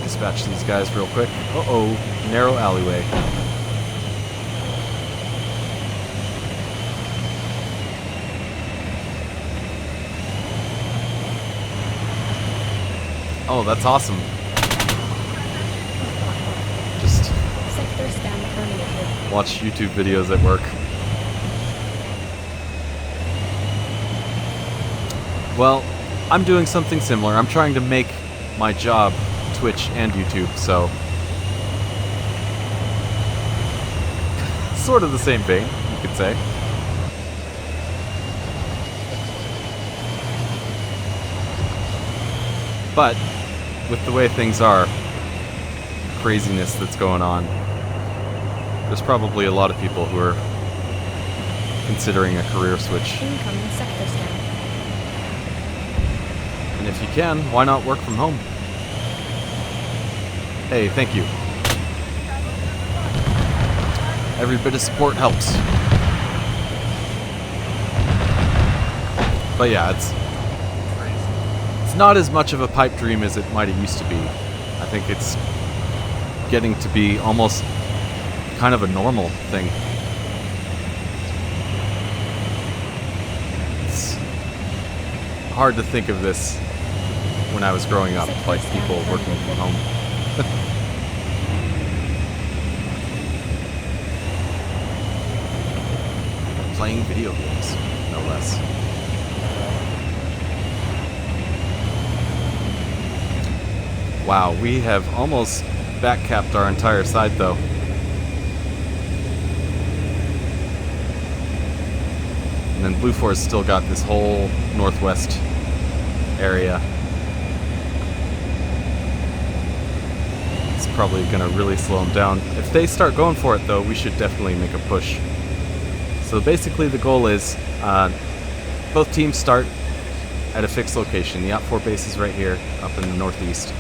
dispatch these guys real quick. Uh-oh, narrow alleyway. Oh, that's awesome. Just Sector scan terminated. watch YouTube videos at work. Well, I'm doing something similar. I'm trying to make my job Twitch and YouTube, so sort of the same vein, you could say. But with the way things are, craziness that's going on, there's probably a lot of people who are considering a career switch. Incoming sector scan. And if you can, why not work from home? Hey, thank you. Every bit of support helps. But yeah, it's not as much of a pipe dream as it might have used to be. I think it's getting to be almost kind of a normal thing. It's hard to think of this when I was growing up, like people working from home. Playing video games, no less. Wow, we have almost backcapped our entire side though. And then Blue Force still got this whole northwest area. It's probably gonna really slow them down. If they start going for it though, we should definitely make a push. So basically the goal is, both teams start at a fixed location. The OPFOR base is right here, up in the northeast,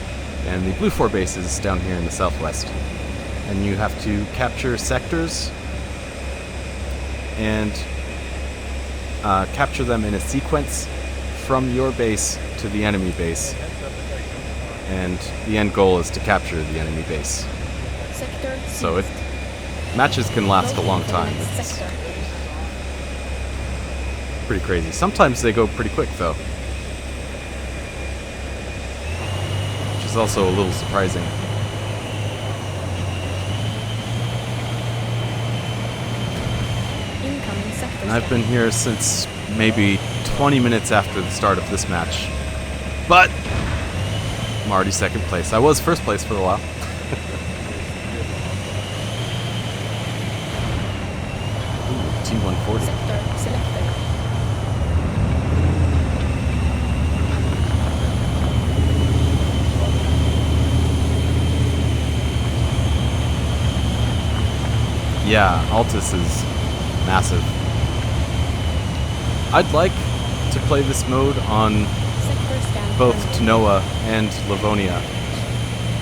and the Blue 4 base is down here in the southwest. And you have to capture sectors and capture them in a sequence from your base to the enemy base. And the end goal is to capture the enemy base. So matches can last a long time. It's pretty crazy. Sometimes they go pretty quick though, which is also a little surprising. And I've been here since maybe 20 minutes after the start of this match, but I'm already second place. I was first place for a while. Ooh, T-140. Sector selected. Yeah, Altis is massive. I'd like to play this mode on both Tanoa and Livonia,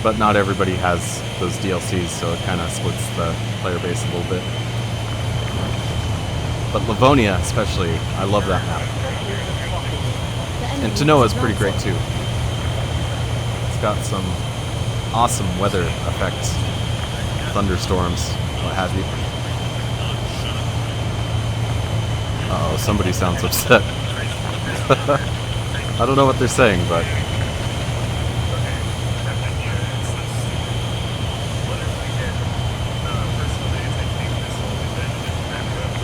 but not everybody has those DLCs, so it kind of splits the player base a little bit. But Livonia especially, I love that map. And Tanoa is pretty great too. It's got some awesome weather effects, thunderstorms, what have you. Uh-oh, somebody sounds upset. I don't know what they're saying, but...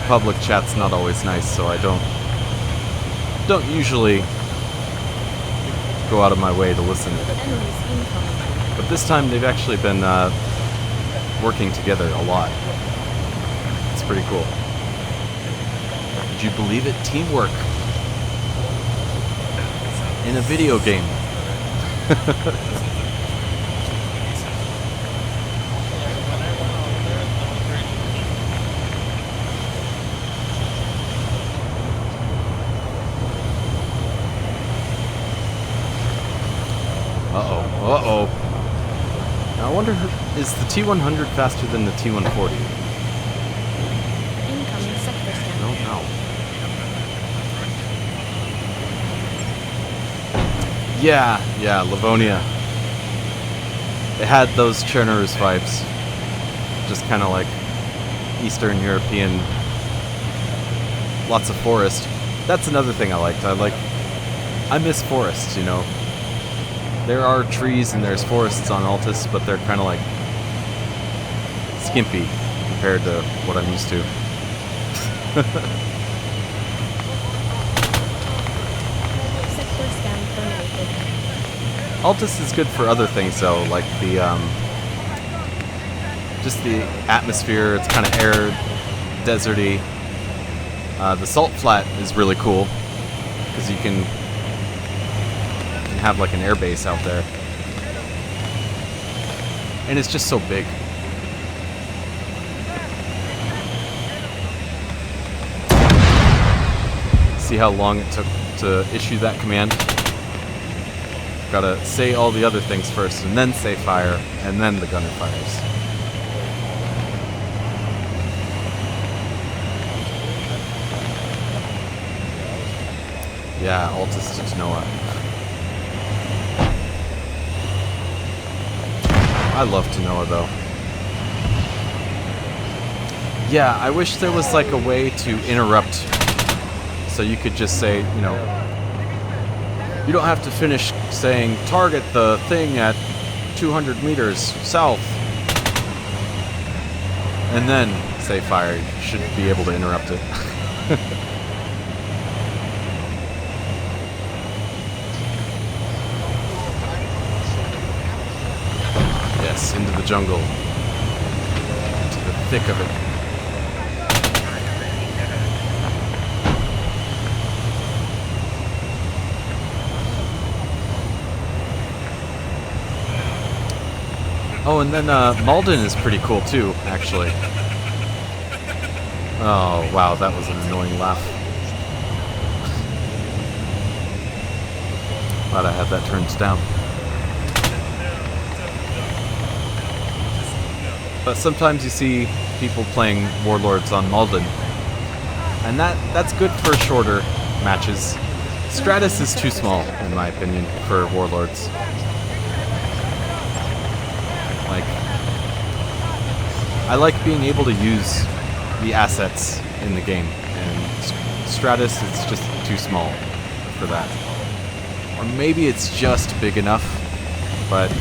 Public chat's not always nice, so I don't usually go out of my way to listen. But this time they've actually been working together a lot. It's pretty cool. Did you believe it? Teamwork in a video game. Uh-oh. Now I wonder, is the T-100 faster than the T-140? Incoming sector scan. I don't know. Yeah, Livonia. It had those Chernobyl vibes. Just kind of like Eastern European, lots of forest. That's another thing I liked. I miss forests, you know. There are trees and there's forests on Altis, but they're kind of like skimpy compared to what I'm used to. Sector scan terminated. Altis is good for other things though, like the just the atmosphere. It's kind of arid, deserty. The salt flat is really cool because you can have like an air base out there, and it's just so big. See how long it took to issue that command? Gotta say all the other things first, and then say fire, and then the gunner fires. Yeah, Altis to Tanoa. I love Tanoa though. Yeah, I wish there was like a way to interrupt, so you could just say, you know, You don't have to finish saying, target the thing at 200 meters south. And then say fire. You should be able to interrupt it. Yes, into the jungle. Into the thick of it. Oh, and then Malden is pretty cool too, actually. Oh, wow, that was an annoying laugh. Glad I had that turned down. But sometimes you see people playing Warlords on Malden, and that's good for shorter matches. Stratus is too small, in my opinion, for Warlords. Like, I like being able to use the assets in the game, and Stratus is just too small for that. Or maybe it's just big enough, but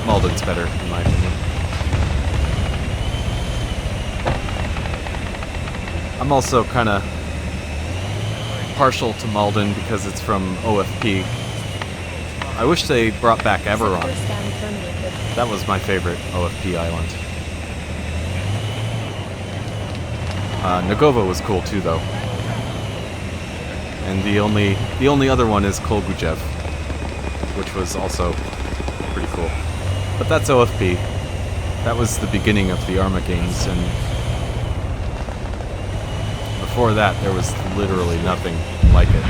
Malden's better, in my opinion. I'm also kind of partial to Malden because it's from OFP. I wish they brought back Everon. That was my favorite OFP island. Nagova was cool too, though. And the only other one is Kolgujev, which was also pretty cool. But that's OFP. That was the beginning of the ArmA games, and before that there was literally nothing like it.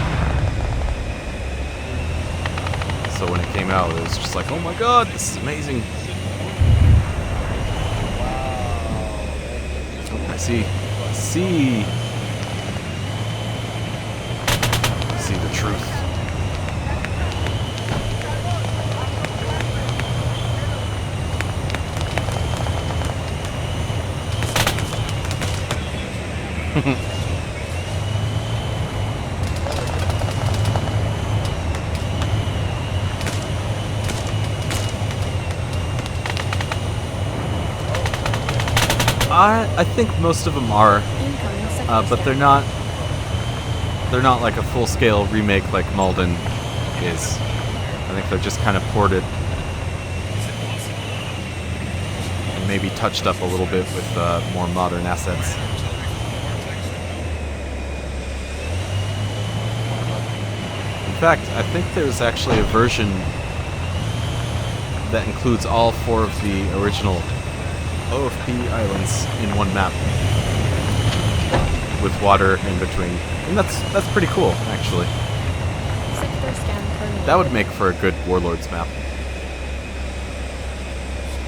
So when it came out, it was just like, oh my god, this is amazing. I see the truth. I think most of them are, but they're not like a full-scale remake like Malden is. I think they're just kind of ported and maybe touched up a little bit with more modern assets. In fact, I think there's actually a version that includes all 4 of the original OFP islands in one map, with water in between, and that's pretty cool, actually. That would make for a good Warlords map.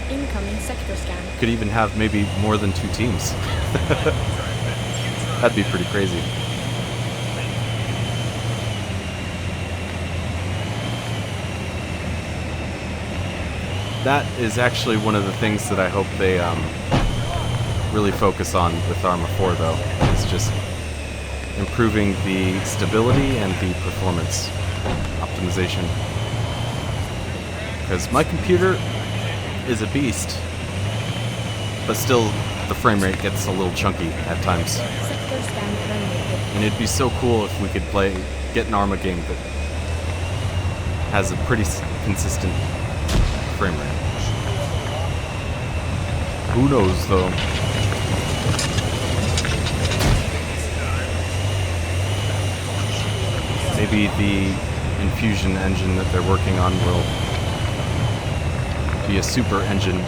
Incoming sector scan. Could even have maybe more than 2 teams. That'd be pretty crazy. That is actually one of the things that I hope they really focus on with ArmA 4, though, is just improving the stability and the performance optimization. Because my computer is a beast, but still the frame rate gets a little chunky at times. And it'd be so cool if we could get an ArmA game that has a pretty consistent frame rate. Who knows, though? Maybe the infusion engine that they're working on will be a super engine.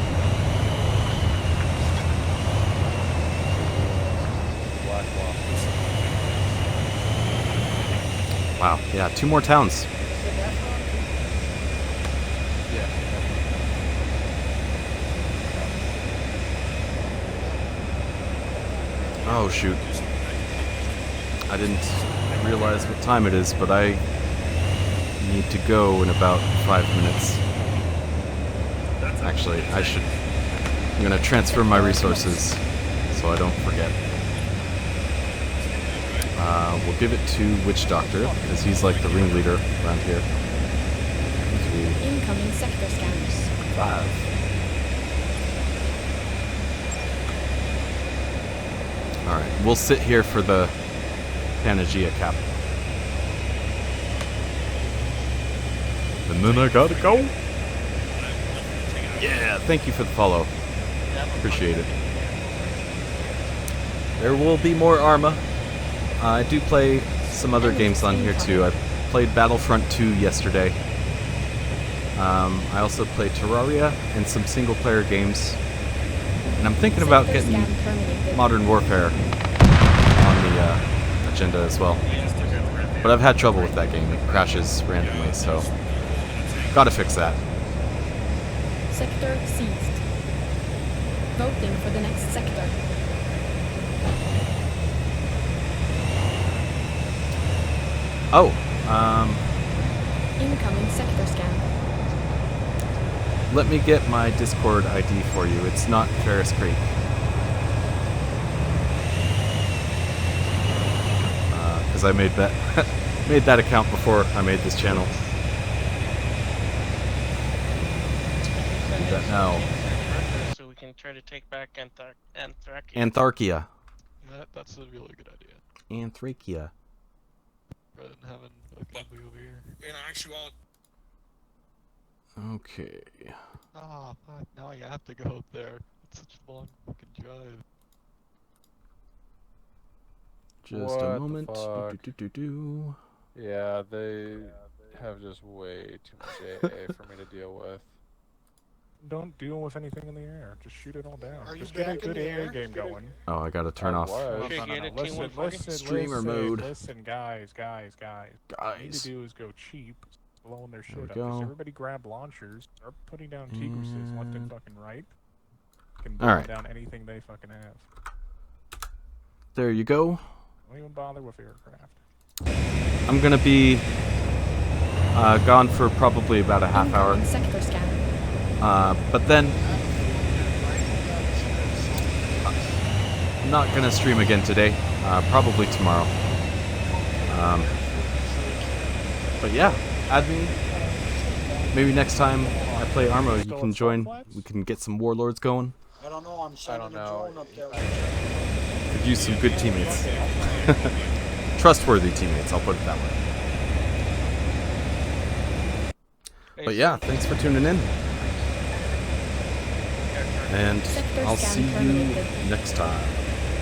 Wow, yeah, 2 more towns. Oh shoot. I didn't realize what time it is, but I need to go in about 5 minutes. Actually, I'm gonna transfer my resources so I don't forget. We'll give it to Witch Doctor, because he's like the ringleader around here. 3, Incoming sector scans. 5. Alright, we'll sit here for the Panagia cap. And then I gotta go. Yeah, thank you for the follow. Appreciate it. There will be more ArmA. I do play some other games on here too. I played Battlefront 2 yesterday. I also played Terraria and some single player games. And I'm thinking about getting Modern Warfare on the agenda as well. But I've had trouble with that game. It crashes randomly, so gotta fix that. Sector seized. Voting for the next sector. Oh, Incoming sector scan. let me get my Discord ID for you. It's not Ferrous Creek. Because I made that made that account before I made this channel. Do that now. So we can try to take back Anthrachia. Antharkia. That's a really good idea. Anthrachia. Rather than having a copy over here. In actuality, Okay. Ah, fuck, now I have to go up there. It's such a long fucking drive. Just What a the moment. fuck? Do. Yeah, they have just way too much AA for me to deal with. don't deal with anything in the air. Just shoot it all down. Are you Just get a back in good the AA air? game going. Oh, I gotta turn I off. was. Okay, get it, Team 140. Streamer mode. Listen, guys. What you need to do is go cheap, blowing their There shit we up. go. Just everybody grab launchers, start putting down Tigruses left and fucking right. Can All blow right. down anything they fucking have. There you go. Don't even bother with aircraft. I'm gonna be gone for probably about a half hour. Incoming sector scan. But then I'm not gonna stream again today. Probably tomorrow. But yeah, add me. Maybe next time I play ArmA, you can join. We can get some Warlords going. I don't know, I'm sending a drone up there. Could use some good teammates. Trustworthy teammates, I'll put it that way. But yeah, thanks for tuning in. And Sector I'll scan see you terminated. next time.